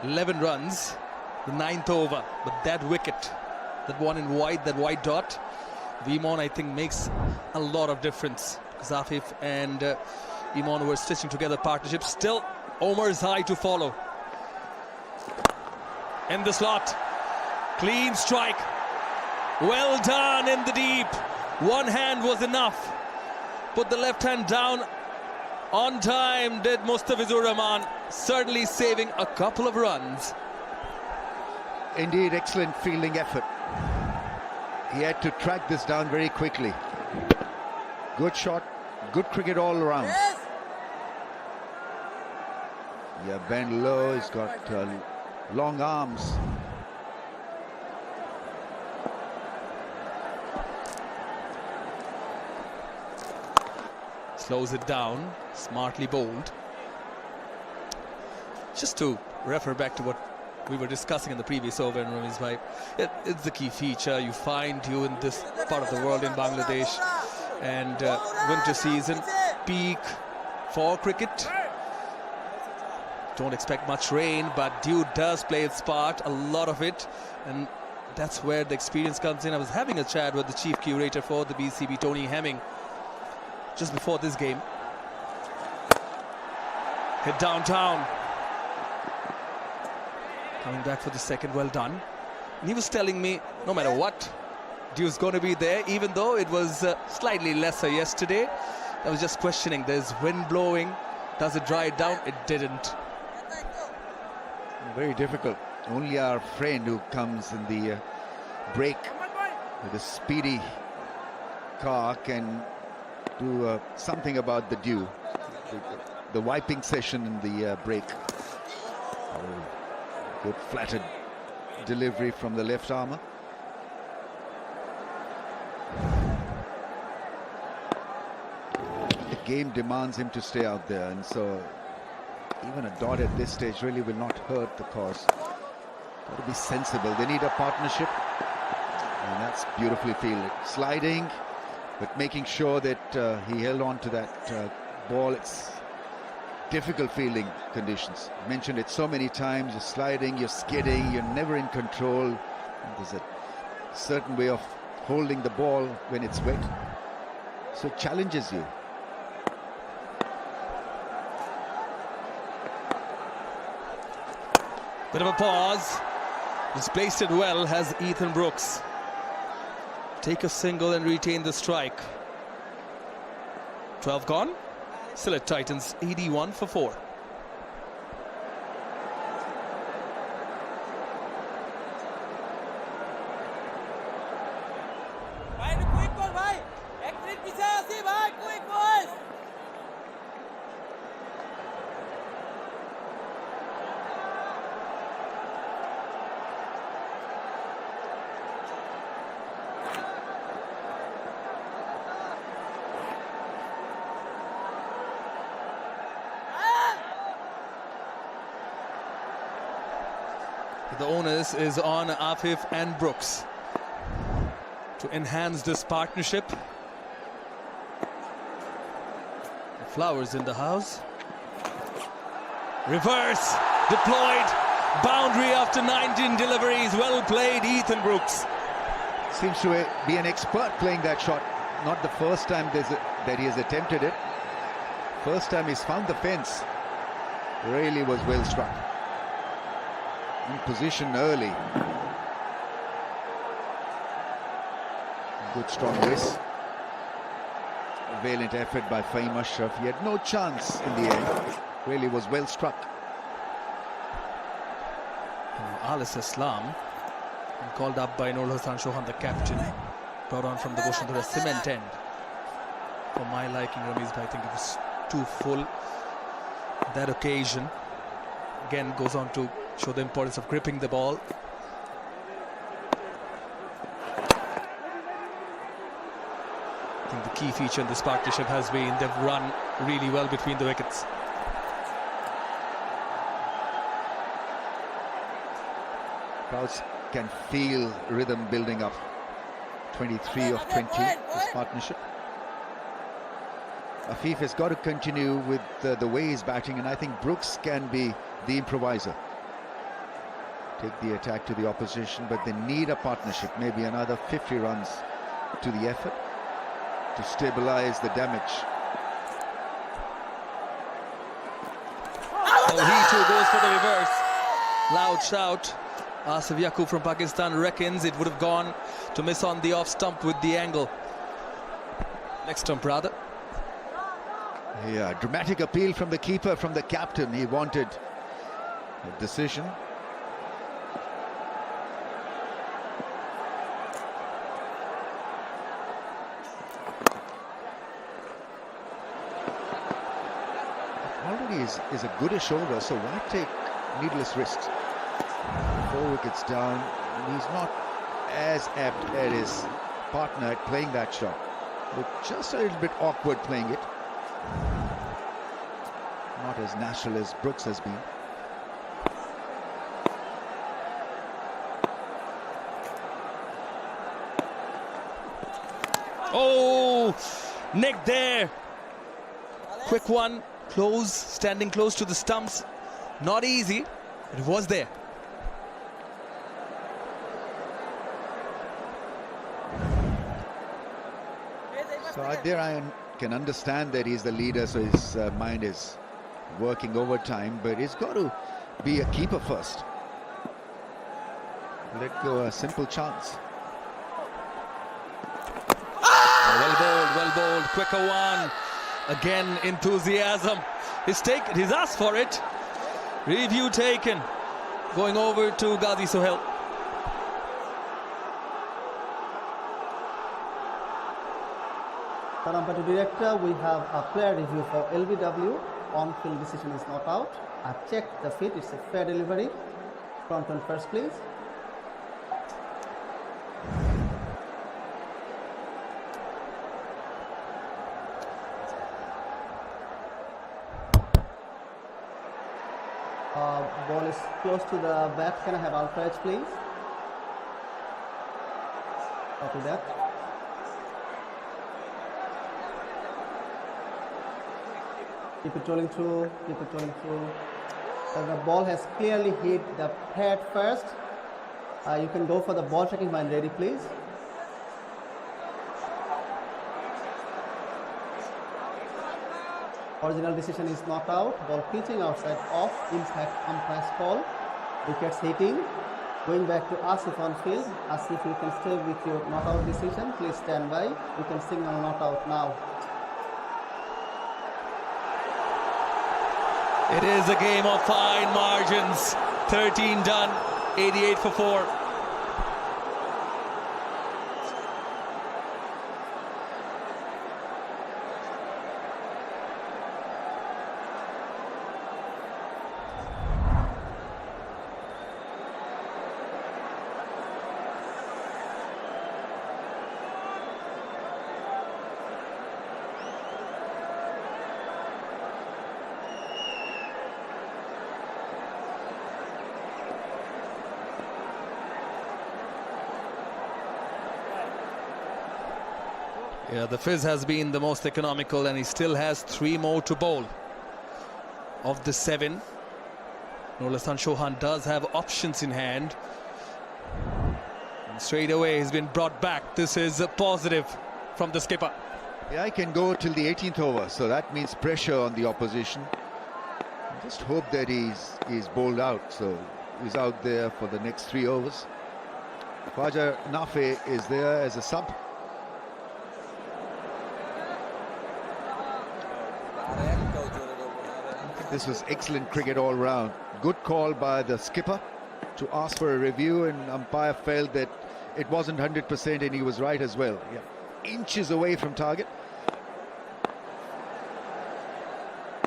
$11 runs, the 9th over, but that wicket, that one in white, that white dot, Imon I think makes a lot of difference. Zafif and Imon were stitching together partnership. Still Omar's high to follow. In the slot, clean strike, well done in the deep. One hand was enough. Put the left hand down on time, did Mustafizur Rahman, certainly saving a couple of runs. Indeed, excellent fielding effort. He had to track this down very quickly. Good shot, good cricket all around. Yes. Yeah, bend low, he's got long arms. Slows it down, smartly bowled. Just to refer back to what we were discussing in the previous over in Ramiz bhai, it's the key feature you find you in this part of the world in Bangladesh, and winter season peak for cricket. Don't expect much rain, but dew does play its part, a lot of it, and that's where the experience comes in. I was having a chat with the chief curator for the BCB, Tony Hemming, just before this game. Hit downtown. Coming back for the second, well done. And he was telling me, no matter what, dew's going to be there, even though it was slightly lesser yesterday. I was just questioning, there's wind blowing, does it dry it down? It didn't. Very difficult. Only our friend who comes in the break with a speedy car can do something about the dew. The wiping session in the break. Good flattered delivery from the left armour. The game demands him to stay out there, and so even a dot at this stage really will not hurt the cause. Got to be sensible. They need a partnership, and that's beautifully fielded. Sliding, but making sure that he held on to that ball. It's difficult fielding conditions. I mentioned it so many times. You're sliding, you're skidding, you're never in control. There's a certain way of holding the ball when it's wet, so it challenges you. Bit of a pause. He's placed it well, has Ethan Brooks. Take a single and retain the strike. 12 gone. Sylhet Titans 81 for 4. The onus is on Afif and Brooks to enhance this partnership. The flowers in the house. Reverse, deployed, boundary after 19 deliveries. Well played, Ethan Brooks. Seems to be an expert playing that shot. Not the first time that he has attempted it. First time he's found the fence. Really was well struck. In position early. Good strong wrist. Valiant effort by Fahim Ashraf. He had no chance in the end. Really was well struck. Alis Islam, called up by Nur Hassan Chauhan, the captain, brought on from the Boshandhara cement end. For my liking, Ramiz, I think it was too full that occasion. Again, goes on to show the importance of gripping the ball. I think the key feature in this partnership has been they've run really well between the wickets. Crowds can feel rhythm building up. 23 of 20, this partnership. Afif has got to continue with the way he's batting, and I think Brooks can be the improviser. Take the attack to the opposition, but they need a partnership, maybe another 50 runs to the effort to stabilize the damage. Oh, he too goes for the reverse. Loud shout. Asif Yaqub from Pakistan reckons it would have gone to miss on the off stump with the angle. Next stump rather. Yeah, dramatic appeal from the keeper, from the captain. He wanted a decision. Already is a goodish over, so why take needless risks? 4 wickets down, and he's not as apt as his partner at playing that shot. But just a little bit awkward playing it. Not as natural as Brooks has been. Oh, nick there. Quick one, close, standing close to the stumps. Not easy, but it was there. So I can understand that he's the leader, so his mind is working overtime, but he's got to be a keeper first. Let go a simple chance. bowled. Quicker one. Again, enthusiasm. He's asked for it. Review taken. Going over to Ghazi Sohail. Umpire director, we have a player review for LBW. On-field decision is not out. I've checked the feet. It's a fair delivery. Front one first, please. Ball is close to the bat. Can I have outrage, please? Copy that. Keep it rolling through. Keep it rolling through. So the ball has clearly hit the pad first. You can go for the ball tracking when ready, please. Original decision is not out. Ball pitching outside off. Impact umpire's call. Wickets hitting. Going back to Asif on field. Asif, you can stay with your not out decision. Please stand by. You can signal not out now. It is a game of fine margins. 13 done, 88 for 4. Yeah, the fizz has been the most economical, and he still has 3 more to bowl. Of the 7, Nur Hassan Chauhan does have options in hand. And straight away he's been brought back. This is a positive from the skipper. Yeah, I can go till the 18th over, so that means pressure on the opposition. Just hope that he's bowled out, so he's out there for the next 3 overs. Khwaja Nafe is there as a sub. This was excellent cricket all round. Good call by the skipper to ask for a review, and umpire felt that it wasn't 100%, and he was right as well. Yeah, inches away from target,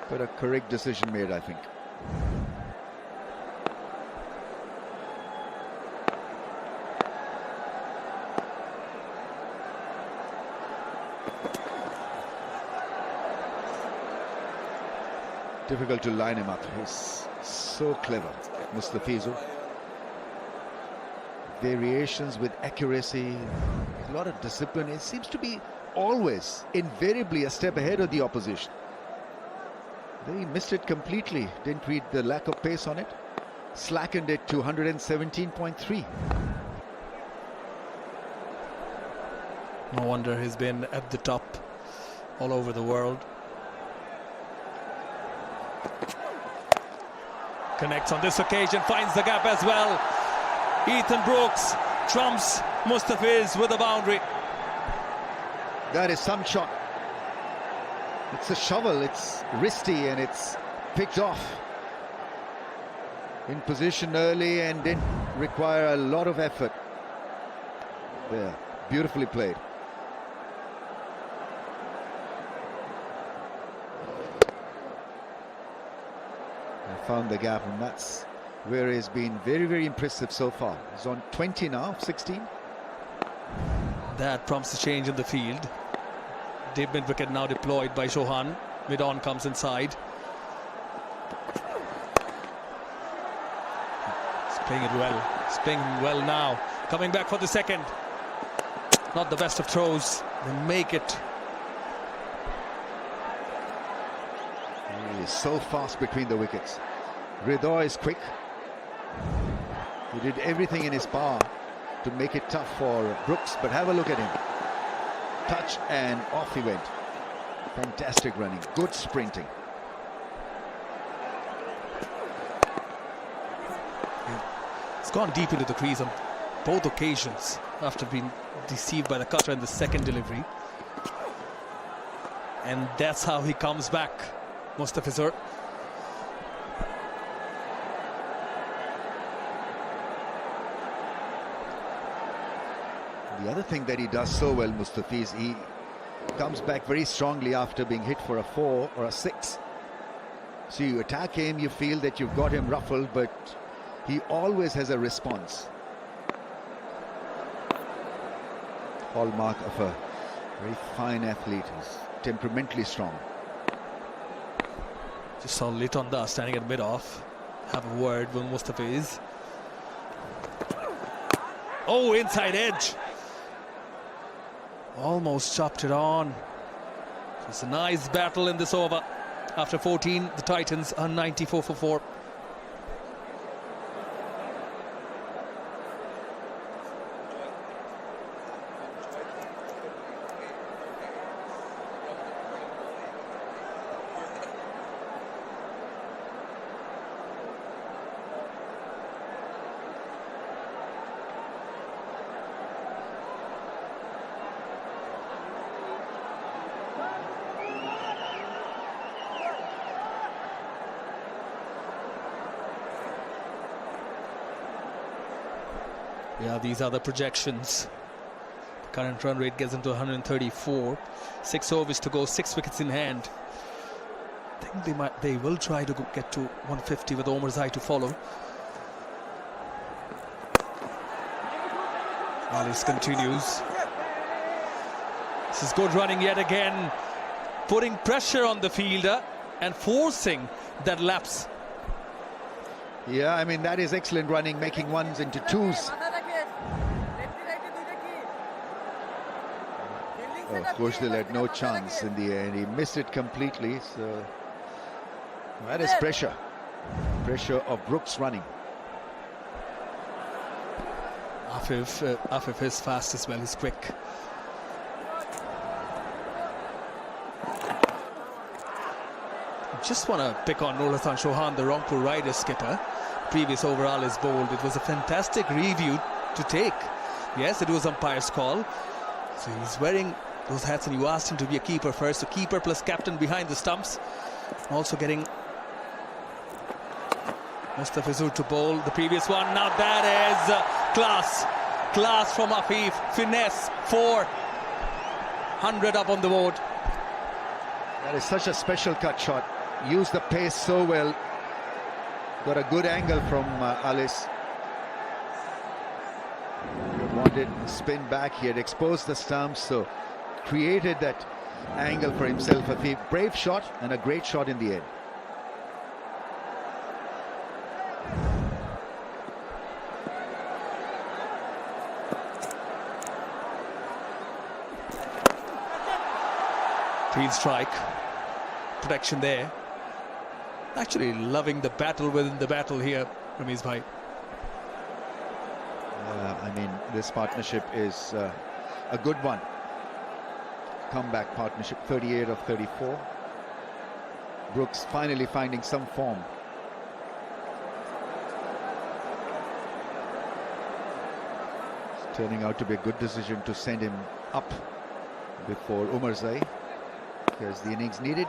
but a correct decision made, I think. Difficult to line him up. He's so clever, Mustafizul. Variations with accuracy, a lot of discipline. It seems to be always, invariably, a step ahead of the opposition. They missed it completely. Didn't read the lack of pace on it. Slackened it to 117.3. No wonder he's been at the top all over the world. Connects on this occasion, finds the gap as well. Ethan Brooks trumps Mustafiz with a boundary. That is some shot. It's a shovel, it's wristy, and it's picked off. In position early and didn't require a lot of effort. There, beautifully played. Found the gap, and that's where he's been very, very impressive so far. He's on 20 now, 16. That prompts a change in the field. Deep mid wicket now deployed by Chauhan. Mid-on comes inside. He's playing it well. He's playing well now. Coming back for the second. Not the best of throws. They make it. He is so fast between the wickets. Ridha is quick. He did everything in his power to make it tough for Brooks, but have a look at him. Touch and off he went. Fantastic running, good sprinting. It's gone deep into the crease on both occasions after being deceived by the cutter in the second delivery. And that's how he comes back, Mustafizur. The other thing that he does so well, Mustafi, he comes back very strongly after being hit for a 4 or a 6. So you attack him, you feel that you've got him ruffled, but he always has a response. Hallmark of a very fine athlete who's temperamentally strong. Just saw Litonda standing at mid-off. Have a word with Mustafiz. Oh, inside edge. Almost chopped it on. It's a nice battle in this over. After 14, the Titans are 94 for 4. Yeah, these are the projections. The current run rate gets into 134. 6 overs to go, 6 wickets in hand. I think they will try to get to 150 with Omar Zai to follow. Alice continues. This is good running yet again, putting pressure on the fielder and forcing that lapse. Yeah, I mean, that is excellent running, making ones into twos. Oh, Khoshdil had no chance in the end. He missed it completely. So that is pressure. Pressure of Brooks running. Afif is fast as well. He's quick. Just want to pick on Nur Hasan Chauhan, the Rangpur Riders skipper. Previous overall is bowled. It was a fantastic review to take. Yes, it was umpire's call. So he's wearing those hats, and you asked him to be a keeper first. So keeper plus captain behind the stumps. Also getting Mustafizur to bowl the previous one. Now that is class. Class from Afif. Finesse. 400 up on the board. That is such a special cut shot. Used the pace so well. Got a good angle from Alice. Wanted spin back. He had exposed the stumps, so created that angle for himself. A brave shot and a great shot in the end. Clean strike. Protection there. Actually loving the battle within the battle here, Ramiz bhai. I mean, this partnership is a good one. Comeback partnership, 38 of 34. Brooks finally finding some form. It's turning out to be a good decision to send him up before Umar Zai, because the innings needed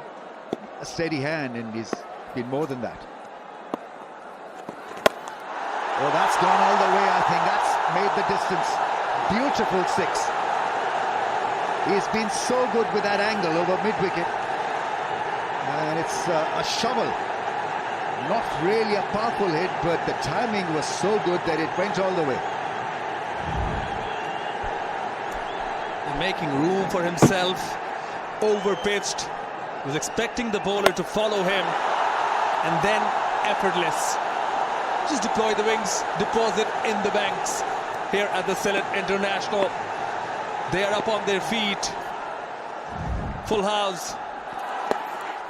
a steady hand, and he's been more than that. Oh, that's gone all the way. I think that's made the distance. Beautiful 6. He's been so good with that angle over mid-wicket. And it's a shovel. Not really a powerful hit, but the timing was so good that it went all the way. And making room for himself. Over-pitched. Was expecting the bowler to follow him. And then effortless. Just deploy the wings, deposit in the banks here at the Sylhet International. They are up on their feet. Full house.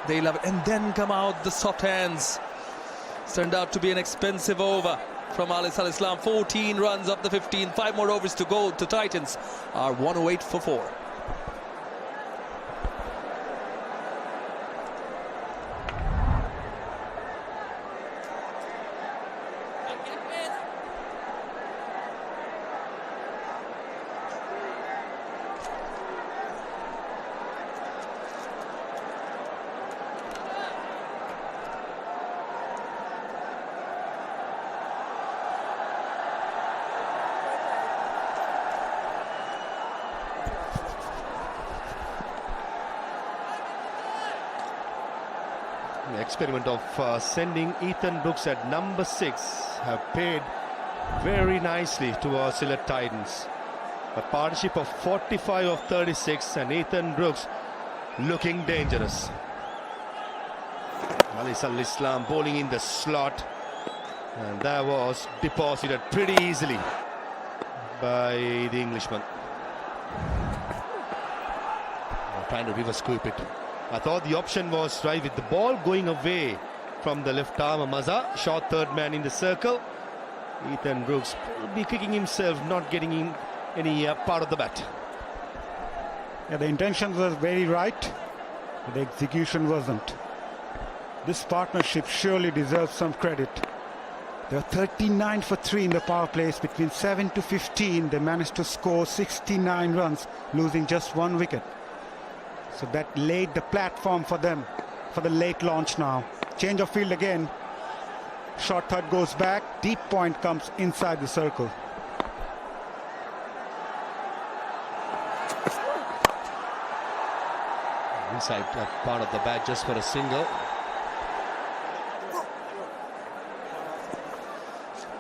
They love it. And then come out the soft hands. It's turned out to be an expensive over from Ali Al Islam. 14 runs up the 15. 5 more overs to go. The Titans are 108 for 4. experiment of sending Ethan Brooks at number 6 have paid very nicely to our Sylhet Titans. A partnership of 45 of 36 and Ethan Brooks looking dangerous. Al-Islam bowling in the slot, and that was deposited pretty easily by the Englishman. Trying to reverse scoop it. I thought the option was right with the ball going away from the left arm. Maza, short third man in the circle. Ethan Brooks will be kicking himself, not getting in any part of the bat. Yeah, the intention was very right, but the execution wasn't. This partnership surely deserves some credit. They are 39 for 3 in the power plays. Between 7 to 15, they managed to score 69 runs, losing just 1 wicket. So that laid the platform for them for the late launch now. Change of field again. Short third goes back. Deep point comes inside the circle. Inside part of the bat just for a single.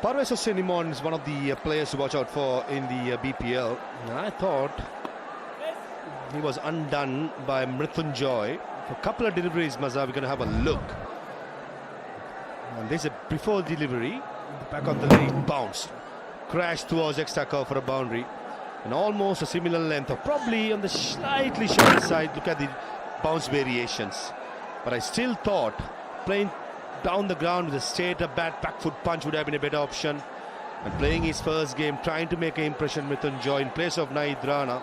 Parvez Hossain is one of the players to watch out for in the BPL. And I thought he was undone by Mrityunjoy. For a couple of deliveries, Maza, we're going to have a look. And there's a before delivery, back on the leg, bounce, crash towards extra cover for a boundary, and almost a similar length, or probably on the slightly short side. Look at the bounce variations. But I still thought playing down the ground with a straight bat, back foot punch would have been a better option. And playing his first game, trying to make an impression, Mrityunjoy in place of Naid Rana.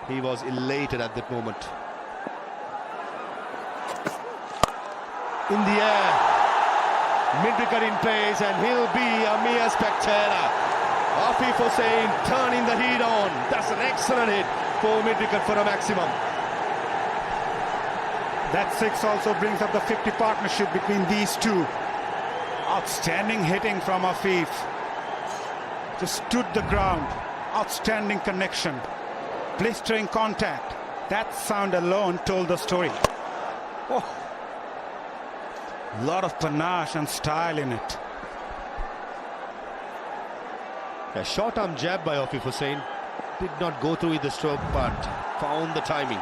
He was elated at that moment. In the air, mid-wicket in place, and he'll be a mere spectator. Afif Hussain turning the heat on. That's an excellent hit for mid-wicket for a maximum. That 6 also brings up the 50 partnership between these two. Outstanding hitting from Afif. Just stood the ground. Outstanding connection. Blistering contact. That sound alone told the story. Oh, lot of panache and style in it. A short arm jab by Afif Hussain. Did not go through with the stroke, but found the timing.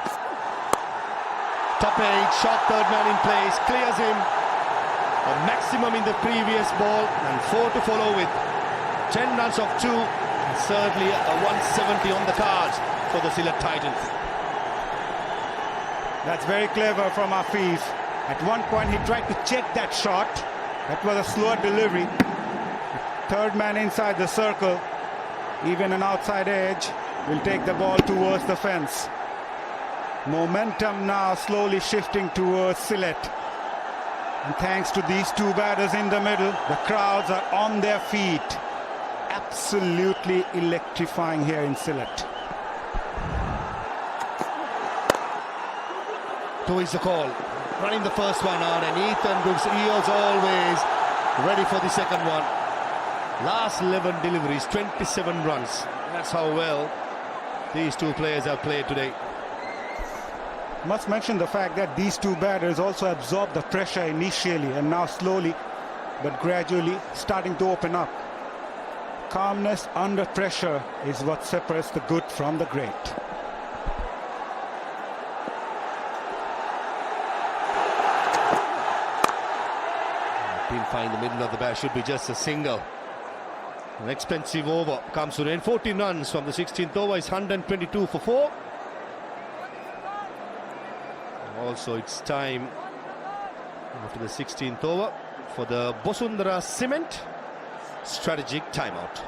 Top 8, short third man in place, clears him. A maximum in the previous ball, and 4 to follow with 10 runs of 2. And certainly a 170 on the cards for the Sylhet Titans. That's very clever from Afif. At one point he tried to check that shot. That was a slower delivery. Third man inside the circle. Even an outside edge will take the ball towards the fence. Momentum now slowly shifting towards Sylhet. And thanks to these two batters in the middle, the crowds are on their feet. Absolutely electrifying here in Sylhet. Two is the call. Running the first one out, and Ethan Brooks, he was always ready for the second one. Last 11 deliveries, 27 runs. That's how well these two players have played today. Must mention the fact that these two batters also absorbed the pressure initially, and now slowly but gradually starting to open up. Calmness under pressure is what separates the good from the great. Didn't find the middle of the bat, should be just a single. An expensive over comes to an end. 14 runs from the 16th over is 122 for 4. Also, it's time after the 16th over for the Bosundara Cement strategic timeout.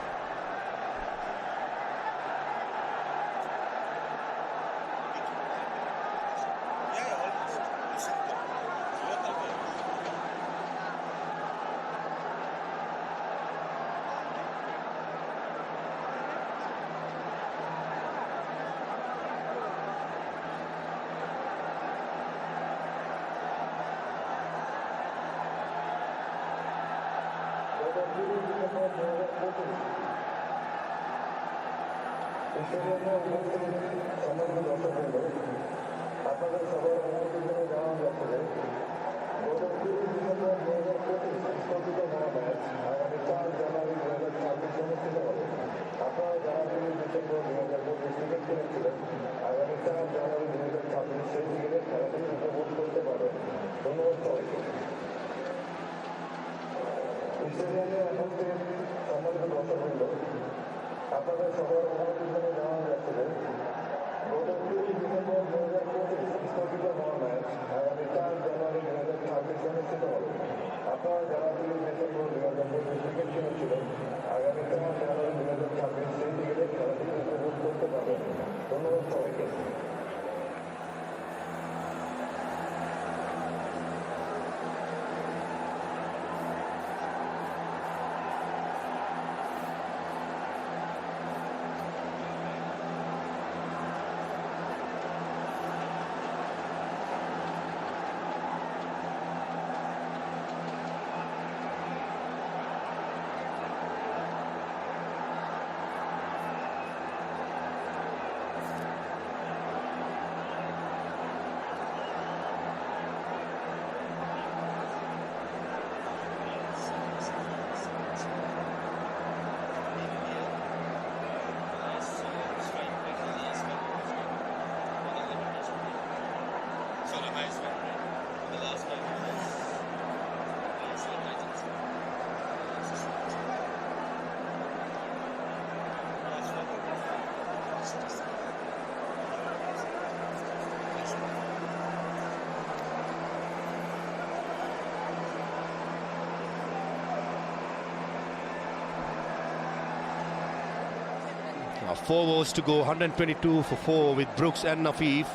Now 4 overs to go, 122 for 4 with Brooks and Nafif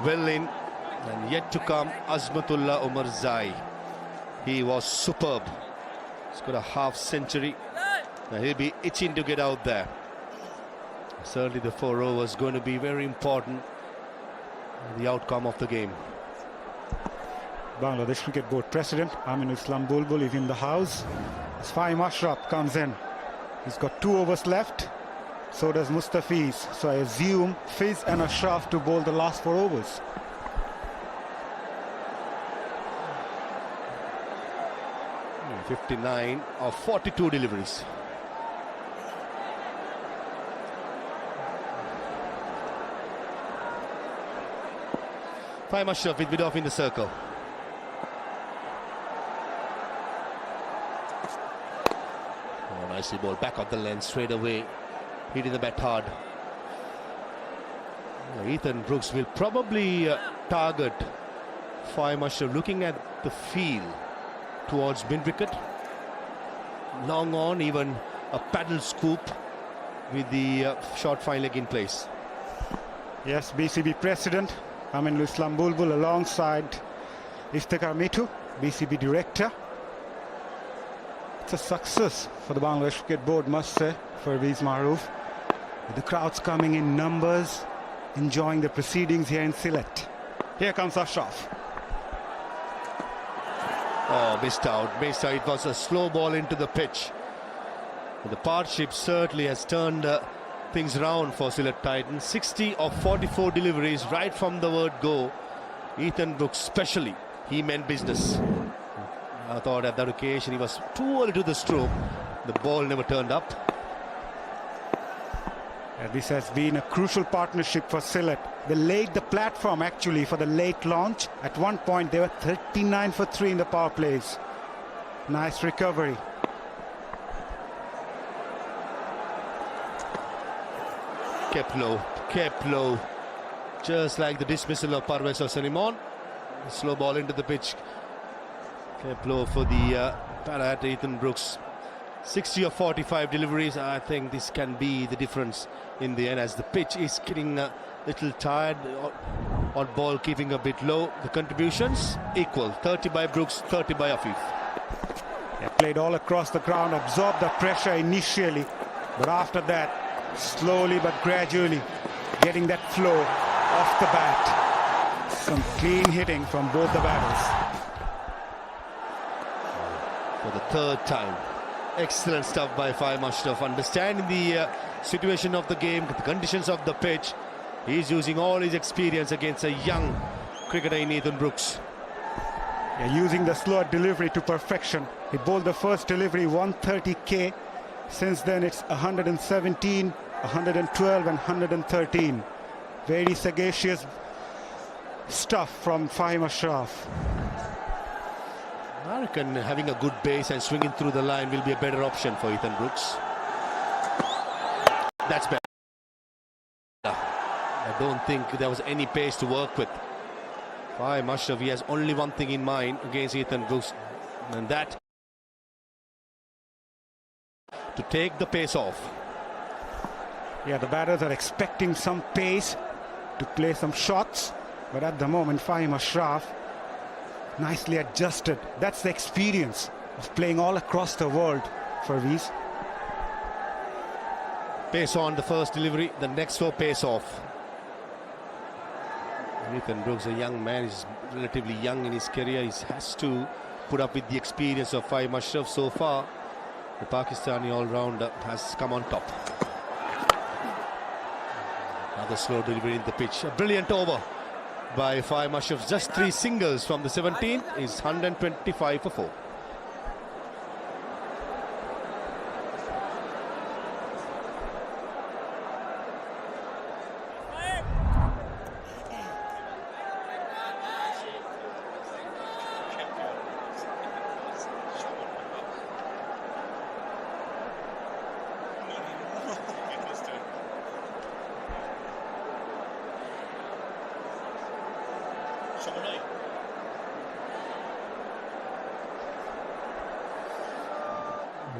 well in, and yet to come Azmatullah Umarzai. He was superb. He's got a half century. Now he'll be itching to get out there. Certainly the 4 overs going to be very important in the outcome of the game. Bangladesh Cricket Board President Aminul Islam Bulbul is in the house. As Fahim Ashraf comes in. He's got 2 overs left. So does Mustafiz. So I assume Fiz and Ashraf to bowl the last 4 overs. Hmm, 59 of 42 deliveries. Fahim Ashraf with mid-off in the circle. Oh, nicely ball back of the length straight away. Hitting the bat hard. Ethan Brooks will probably target Fahim Ashraf, looking at the field towards mid-wicket. Long on, even a paddle scoop with the short fine leg in place. Yes, BCB President Aminul Islam Bulbul alongside Iftikhar Mitu, BCB Director. It's a success for the Bangladesh Cricket Board, must say, for Viz Maroof. With the crowds coming in numbers, enjoying the proceedings here in Sylhet. Here comes Ashraf. Oh, missed out. It was a slow ball into the pitch. But the partnership certainly has turned things round for Sylhet Titans. 60 of 44 deliveries right from the word go. Ethan Brooks especially, he meant business. I thought at that occasion he was too early to the stroke. The ball never turned up. This has been a crucial partnership for Sylhet. They laid the platform actually for the late launch. At one point they were 39 for 3 in the power plays. Nice recovery. Kept low. Just like the dismissal of Parvez Salimon. Slow ball into the pitch. Kept low for the Parrot Ethan Brooks. 60 of 45 deliveries. I think this can be the difference in the end, as the pitch is getting a little tired. Odd ball keeping a bit low. The contributions equal. 30 by Brooks, 30 by Afif. They played all across the ground, absorbed the pressure initially, but after that, slowly but gradually getting that flow off the bat. Some clean hitting from both the batters. For the 3rd time. Excellent stuff by Fahim Ashraf, understanding the situation of the game, the conditions of the pitch. He's using all his experience against a young cricketer in Ethan Brooks. Yeah, using the slower delivery to perfection. He bowled the first delivery 130k. Since then it's 117, 112 and 113. Very sagacious stuff from Fahim Ashraf. I reckon having a good base and swinging through the line will be a better option for Ethan Brooks. That's better. I don't think there was any pace to work with. Fahim Ashraf, he has only one thing in mind against Ethan Brooks, and that to take the pace off. Yeah, the batters are expecting some pace to play some shots, but at the moment Fahim Ashraf nicely adjusted. That's the experience of playing all across the world for Viz. Pace on the first delivery, the next four pace off. Ethan Brooks, a young man, is relatively young in his career. He has to put up with the experience of Fahim Ashraf. So far, the Pakistani all-rounder has come on top. Another slow delivery in the pitch. A brilliant over by Fahim Ashraf. Just 3 singles from the 17 is 125 for 4.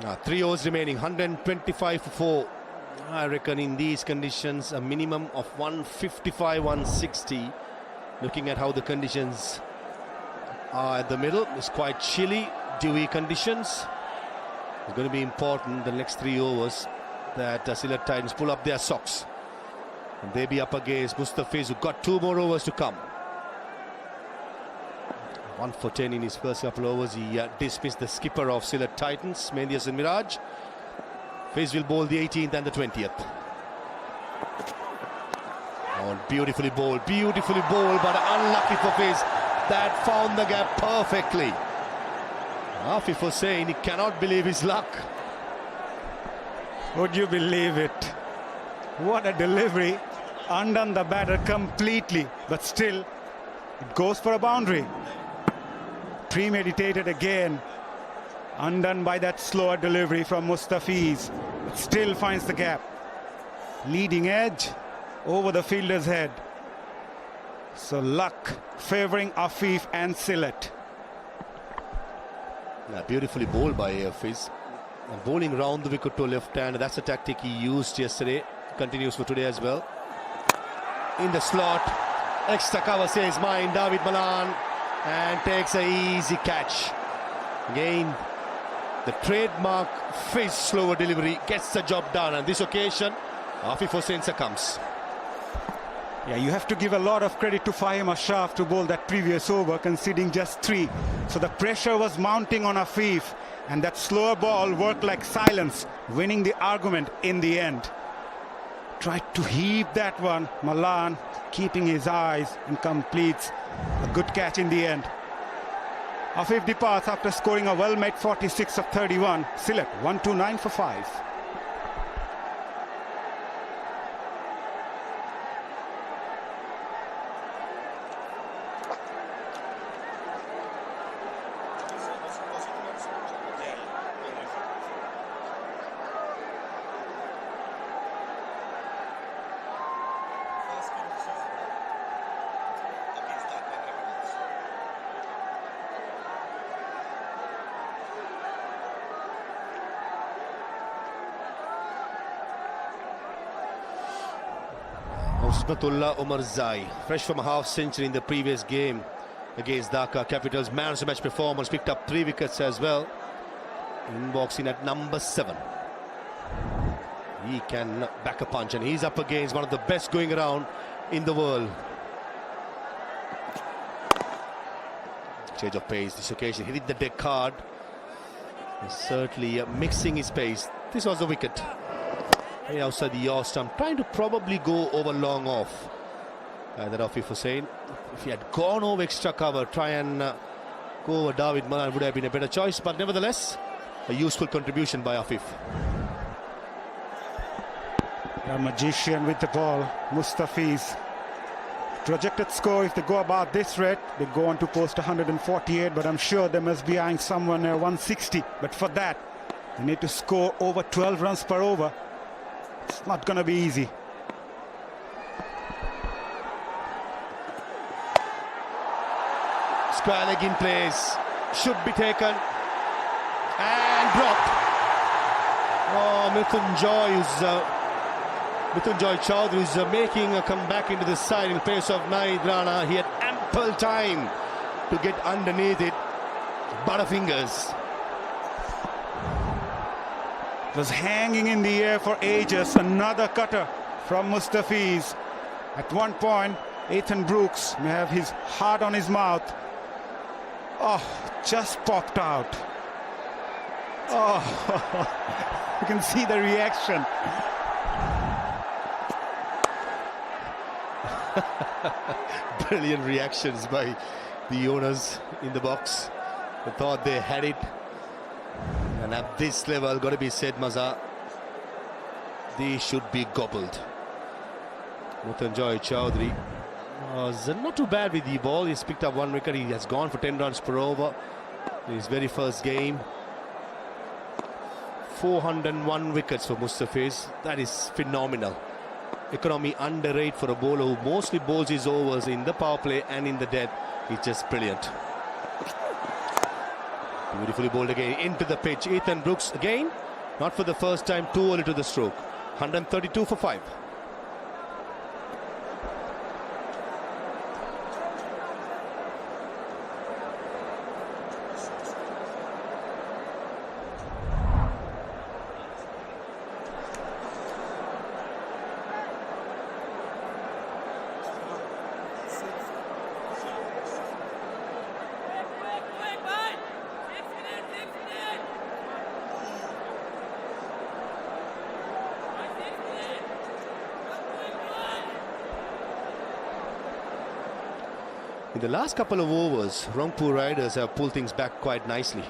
Now, 3 overs remaining, 125 for 4. I reckon in these conditions, a minimum of 155, 160. Looking at how the conditions are at the middle, it's quite chilly, dewy conditions. It's going to be important the next 3 overs that Sylhet Titans pull up their socks. And they be up against Mustafiz, who got 2 more overs to come. 1 for 10 in his first couple overs. He dismissed the skipper of Sylhet Titans, Mehdi Hasan Miraj. Fiz will bowl the 18th and the 20th. Oh, beautifully bowled, but unlucky for Fiz. That found the gap perfectly. Afif Hussain, he cannot believe his luck. Would you believe it? What a delivery. Undone the batter completely, but still it goes for a boundary. Premeditated again, undone by that slower delivery from Mustafiz, but still finds the gap. Leading edge over the fielder's head. So luck favouring Afif and Sylhet. Yeah, beautifully bowled by Fiz. And bowling round the wicket to left hand, that's a tactic he used yesterday. Continues for today as well. In the slot, extra cover says mine, David Malan, and takes a easy catch. Again, the trademark Fiz slower delivery gets the job done. On this occasion, Afif Hussain succumbs. Yeah, you have to give a lot of credit to Fahim Ashraf to bowl that previous over, conceding just 3. So the pressure was mounting on Afif, and that slower ball worked like silence, winning the argument in the end. Tried to heave that one. Malan keeping his eyes and completes a good catch in the end. Afif departs after scoring a well-made 46 of 31. Sylhet 129 for 5. Usmatullah Umarzai, fresh from a half century in the previous game against Dhaka Capitals. Man of the match performance, picked up 3 wickets as well. Inboxing at number 7. He can back a punch, and he's up against one of the best going around in the world. Change of pace this occasion, hitting the deck hard. He's certainly mixing his pace. This was the wicket. Hey, outside the yaw stump, trying to probably go over long off. That Afif Hussain. If he had gone over extra cover, try and Go over David Malan would have been a better choice, but nevertheless, a useful contribution by Afif. A magician with the ball, Mustafiz. Projected score, if they go about this rate, they go on to post 148, but I'm sure they must be eyeing someone near 160. But for that, they need to score over 12 runs per over. It's not going to be easy. Square leg in place, should be taken and dropped. Oh, Mithunjoy Chowdhury is making a comeback into the side in place of Naid Rana. He had ample time to get underneath it. Butterfingers. It was hanging in the air for ages. Another cutter from Mustafiz. At one point, Ethan Brooks may have his heart on his mouth. Oh, just popped out. Oh, you can see the reaction. Brilliant reactions by the owners in the box. They thought they had it. And at this level, got to be said, Maza, they should be gobbled. Mithunjoy Chowdhury was not too bad with the ball. He's picked up 1 wicket. He has gone for 10 runs per over in his very first game. 401 wickets for Mustafiz. That is phenomenal. Economy underrated for a bowler who mostly bowls his overs in the power play and in the death. He's just brilliant. Beautifully bowled again into the pitch. Ethan Brooks again, not for the first time, too early to the stroke. 132 for 5. In the last couple of overs, Rangpur Riders have pulled things back quite nicely.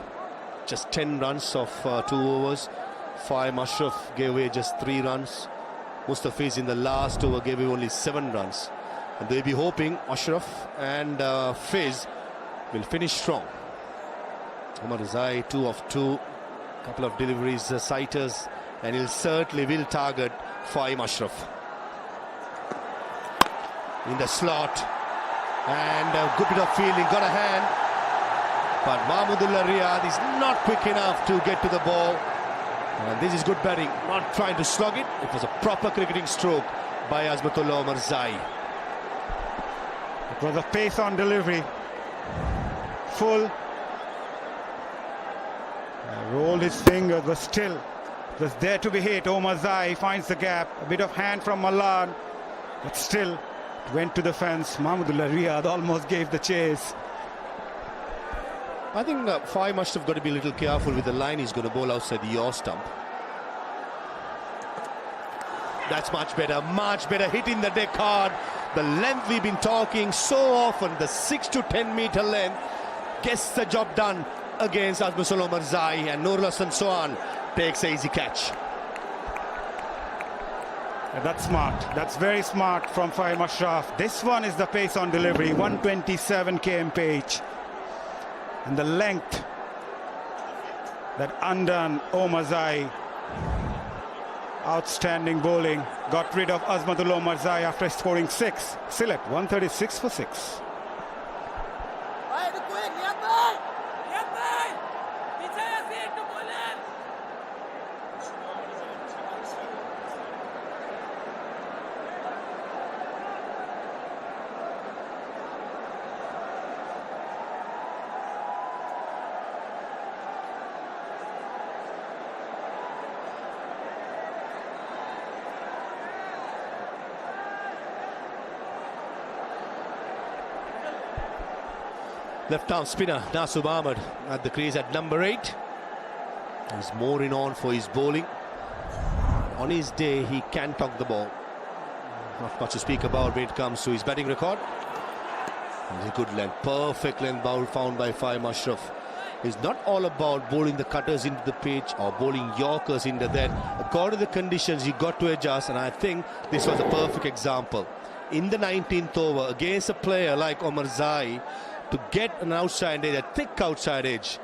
Just 10 runs of 2 overs. Faim Ashraf gave away just 3 runs. Mustafiz in the last over gave away only 7 runs. And they'll be hoping Ashraf and Fiz will finish strong. Umar Zai, 2 of 2. Couple of deliveries, sighters, and he'll certainly will target Faim Ashraf. In the slot. And a good bit of fielding, got a hand. But Mahmudullah Riyad is not quick enough to get to the ball. And this is good batting, not trying to slug it. It was a proper cricketing stroke by Azmatullah Omar Zai. It was a pace on delivery. Full. Rolled his fingers, but still it was there to be hit. Omar Zai finds the gap. A bit of hand from Malan, but still went to the fence. Mahmudullah Riyad almost gave the chase. I think Fai must have got to be a little careful with the line he's going to bowl outside the yaw stump. That's much better hitting the deck hard. The length we've been talking so often, the 6 to 10 meter length, gets the job done against Azmatullah Omar Zai, and Nurul Hasan Sohan takes an easy catch. That's smart. That's very smart from Faim Ashraf. This one is the pace on delivery. 127 kmph. And the length that undone Omar Zai. Outstanding bowling. Got rid of Azmatullah Omar Zai after scoring 6. Sylhet 136 for 6. Left arm spinner Nasub Ahmed at the crease at number 8. He's more in on for his bowling. On his day, he can tuck the ball. Not much to speak about when it comes to his batting record. It's a good length, perfect length bowl found by Fahim Ashraf. It's not all about bowling the cutters into the pitch or bowling Yorkers into that. According to the conditions, you got to adjust, and I think this was a perfect example. In the 19th over, against a player like Omar Zai, to get an outside edge, a thick outside edge,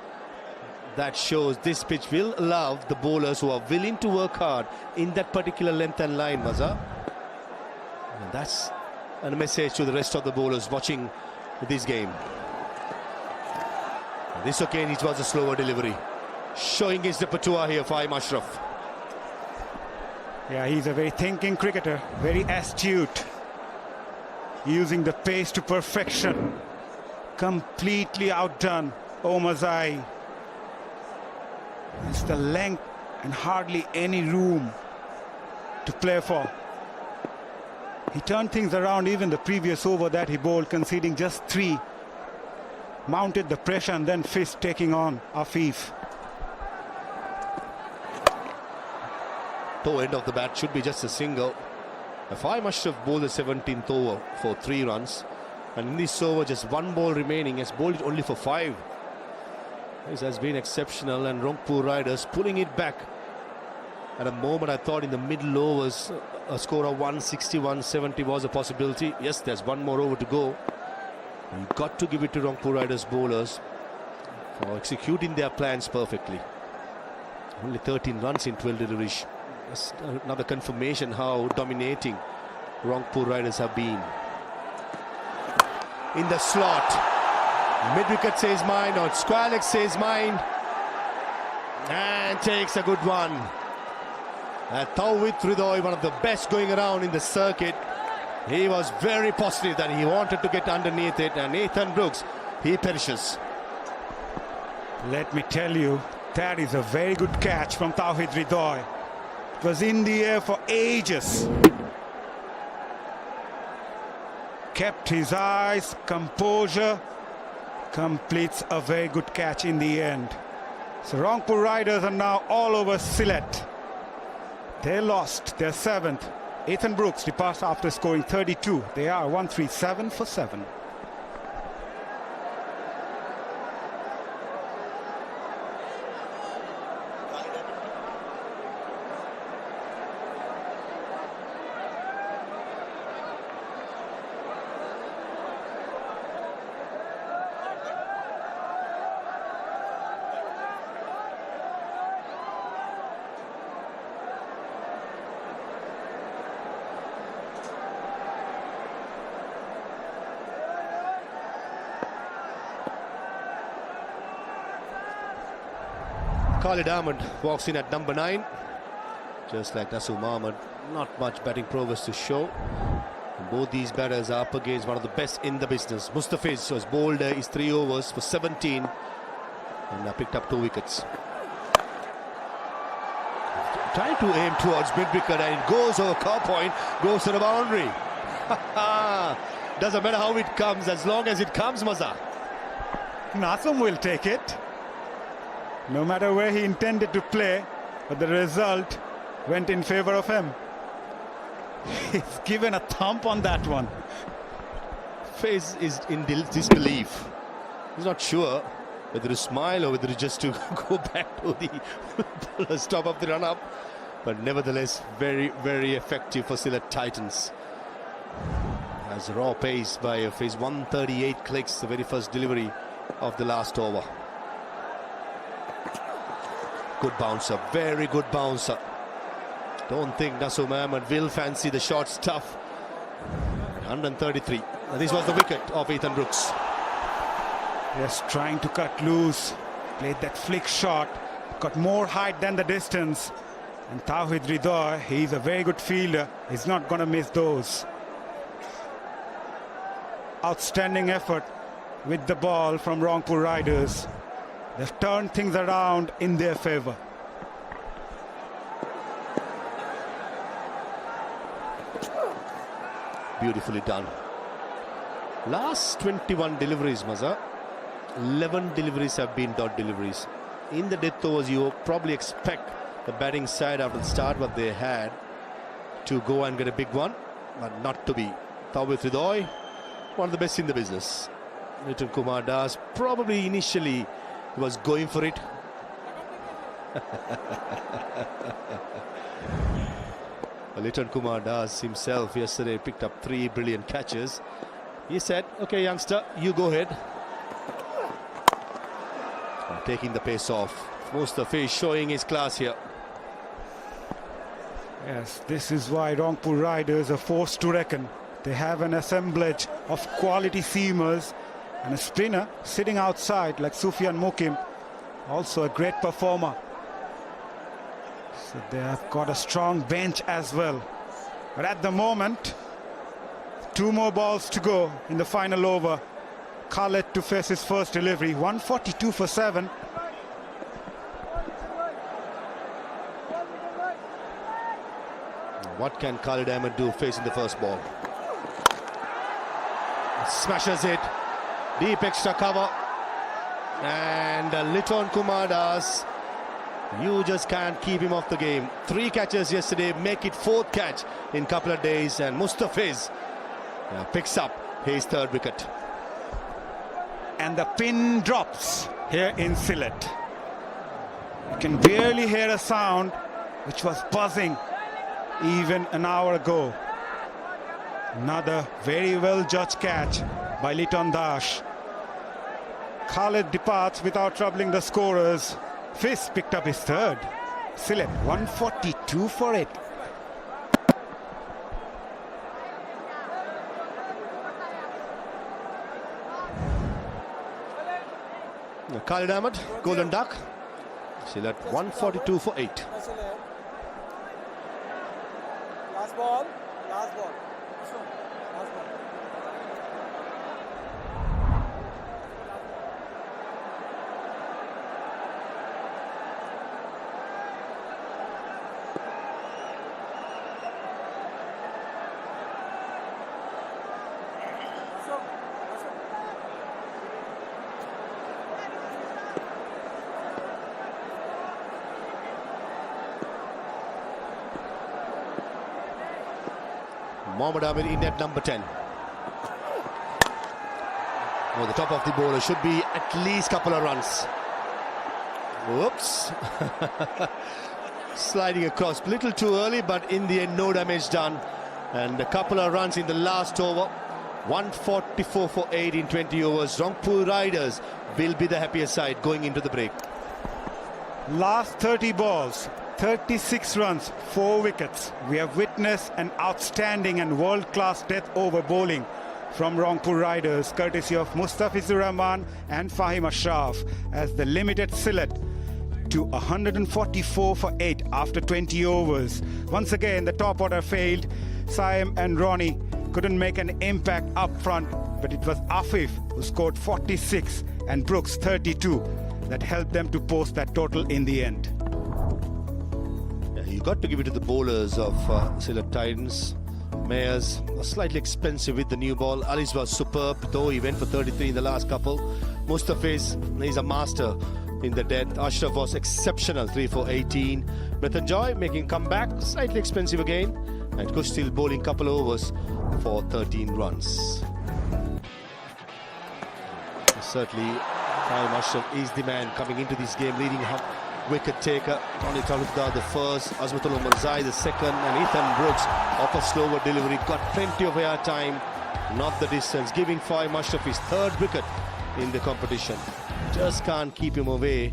that shows this pitch will allow the bowlers who are willing to work hard in that particular length and line, Maza. And that's a message to the rest of the bowlers watching this game. This again, it was a slower delivery, showing his repertoire here, Fahim Ashraf. Yeah, he's a very thinking cricketer, very astute, using the pace to perfection. Completely outdone Omar Zai. It's the length and hardly any room to play for. He turned things around even the previous over that he bowled, conceding just 3. Mounted the pressure and then Fist taking on Afif. Toe end of the bat should be just a single. Fahim Ashraf bowled the 17th over for 3 runs. And in this over, just 1 ball remaining, has bowled it only for 5. This has been exceptional, and Rangpur Riders pulling it back. At a moment, I thought in the middle overs, a score of 160-170 was a possibility. Yes, there's 1 more over to go. You've got to give it to Rangpur Riders bowlers for executing their plans perfectly. Only 13 runs in 12 deliveries. That's another confirmation how dominating Rangpur Riders have been. In the slot. Mid-wicket says mine, or square leg says mine. And takes a good one. Tawhid Ridoy, one of the best going around in the circuit. He was very positive that he wanted to get underneath it, and Nathan Brooks, he perishes. Let me tell you, that is a very good catch from Tawhid Ridoy. It was in the air for ages. Kept his eyes, composure, completes a very good catch in the end. So Rangpur Riders are now all over Sylhet. They lost their 7th. Ethan Brooks departs after scoring 32. They are 137 for 7. Khalid Ahmed walks in at number 9. Just like Naseem Ahmed, not much batting progress to show. And both these batters are up against one of the best in the business. Mustafiz was bowled his 3 overs for 17 and picked up 2 wickets. Trying to aim towards mid-wicket, and it goes over cow point, goes to the boundary. Doesn't matter how it comes, as long as it comes, Maza. Naseem will take it. No matter where he intended to play, but the result went in favor of him. He's given a thump on that one. Face is in disbelief. He's not sure whether to smile or whether to just to go back to the stop of the run-up. But nevertheless, very, very effective for Sylhet Titans. As raw pace by Face, 138 clicks, the very first delivery of the last over. Good bouncer, very good bouncer. Don't think Naseem Ahmed will fancy the short stuff. 133. And this was the wicket of Ethan Brooks. Yes, trying to cut loose. Played that flick shot. Got more height than the distance. And Tawhid Ridoy, he's a very good fielder. He's not going to miss those. Outstanding effort with the ball from Rangpur Riders. They've turned things around in their favor. Beautifully done. Last 21 deliveries, Maza. 11 deliveries have been dot deliveries. In the death overs, you probably expect the batting side after the start what they had to go and get a big one, but not to be. Tawhid Ridoy one of the best in the business. Liton Kumar Das probably initially was going for it. Liton Kumar Das himself yesterday picked up 3 brilliant catches. He said, okay, youngster, you go ahead. Taking the pace off. Mustafi showing his class here. Yes, this is why Rangpur Riders are forced to reckon. They have an assemblage of quality seamers and a spinner sitting outside like Sufyan Mukim, also a great performer. So they have got a strong bench as well. But at the moment, 2 more balls to go in the final over. Khaled to face his first delivery, 142 for 7. What can Khalid Ahmed do facing the first ball? Smashes it. Deep extra cover. And Liton Kumar Das, you just can't keep him off the game. 3 catches yesterday, make it 4th catch in couple of days. And Mustafiz picks up his 3rd wicket. And the pin drops here in Sylhet. You can barely hear a sound which was buzzing even an hour ago. Another very well judged catch by Liton Das. Khaled departs without troubling the scorers. Fis picked up his 3rd. Sylhet 142 for 8. Khalid Ahmed, golden duck. Sylhet 142 for 8. Last ball. Last ball. Mohammad Amir in at number 10. Oh, the top of the bowler should be at least couple of runs. Whoops. Sliding across, little too early, but in the end no damage done. And a couple of runs in the last over. 144 for 8 in 20 overs. Rangpur Riders will be the happier side going into the break. Last 30 balls, 36 runs, 4 wickets. We have witnessed an outstanding and world-class death over bowling from Rangpur Riders, courtesy of Mustafizur Rahman and Fahim Ashraf, as the limited Sylhet to 144 for 8 after 20 overs. Once again, the top order failed. Saim and Ronnie couldn't make an impact up front, but it was Afif who scored 46 and Brooks 32 that helped them to post that total in the end. Yeah, you got to give it to the bowlers of Sylhet Titans. Mayers was slightly expensive with the new ball. Ali's was superb, though he went for 33 in the last couple. Mustafiz, he's a master in the death. Ashraf was exceptional, 3 for 18. Mrityunjay making comeback, slightly expensive again. And Kush still bowling couple overs for 13 runs. Certainly, Fahim Ashraf is the man coming into this game, leading wicket taker. Tony Talukdar the first, Azmatul Omarzai the second, and Ethan Brooks off a slower delivery. Got plenty of air time, not the distance, giving Fahim Ashraf his 3rd wicket in the competition. Just can't keep him away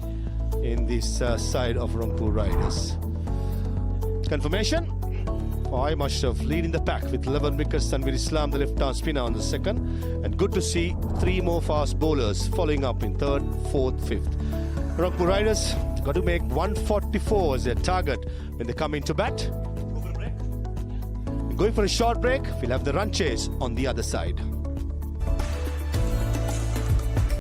in this side of Rangpur Riders. Confirmation. Fahim Ashraf leading the pack with 11 wickets. Tanveer Islam, the left-arm spinner, on the second. And good to see 3 more fast bowlers following up in 3rd, 4th, 5th. Rangpur Riders got to make 144 as their target when they come into bat. Going for a short break. We'll have the run chase on the other side.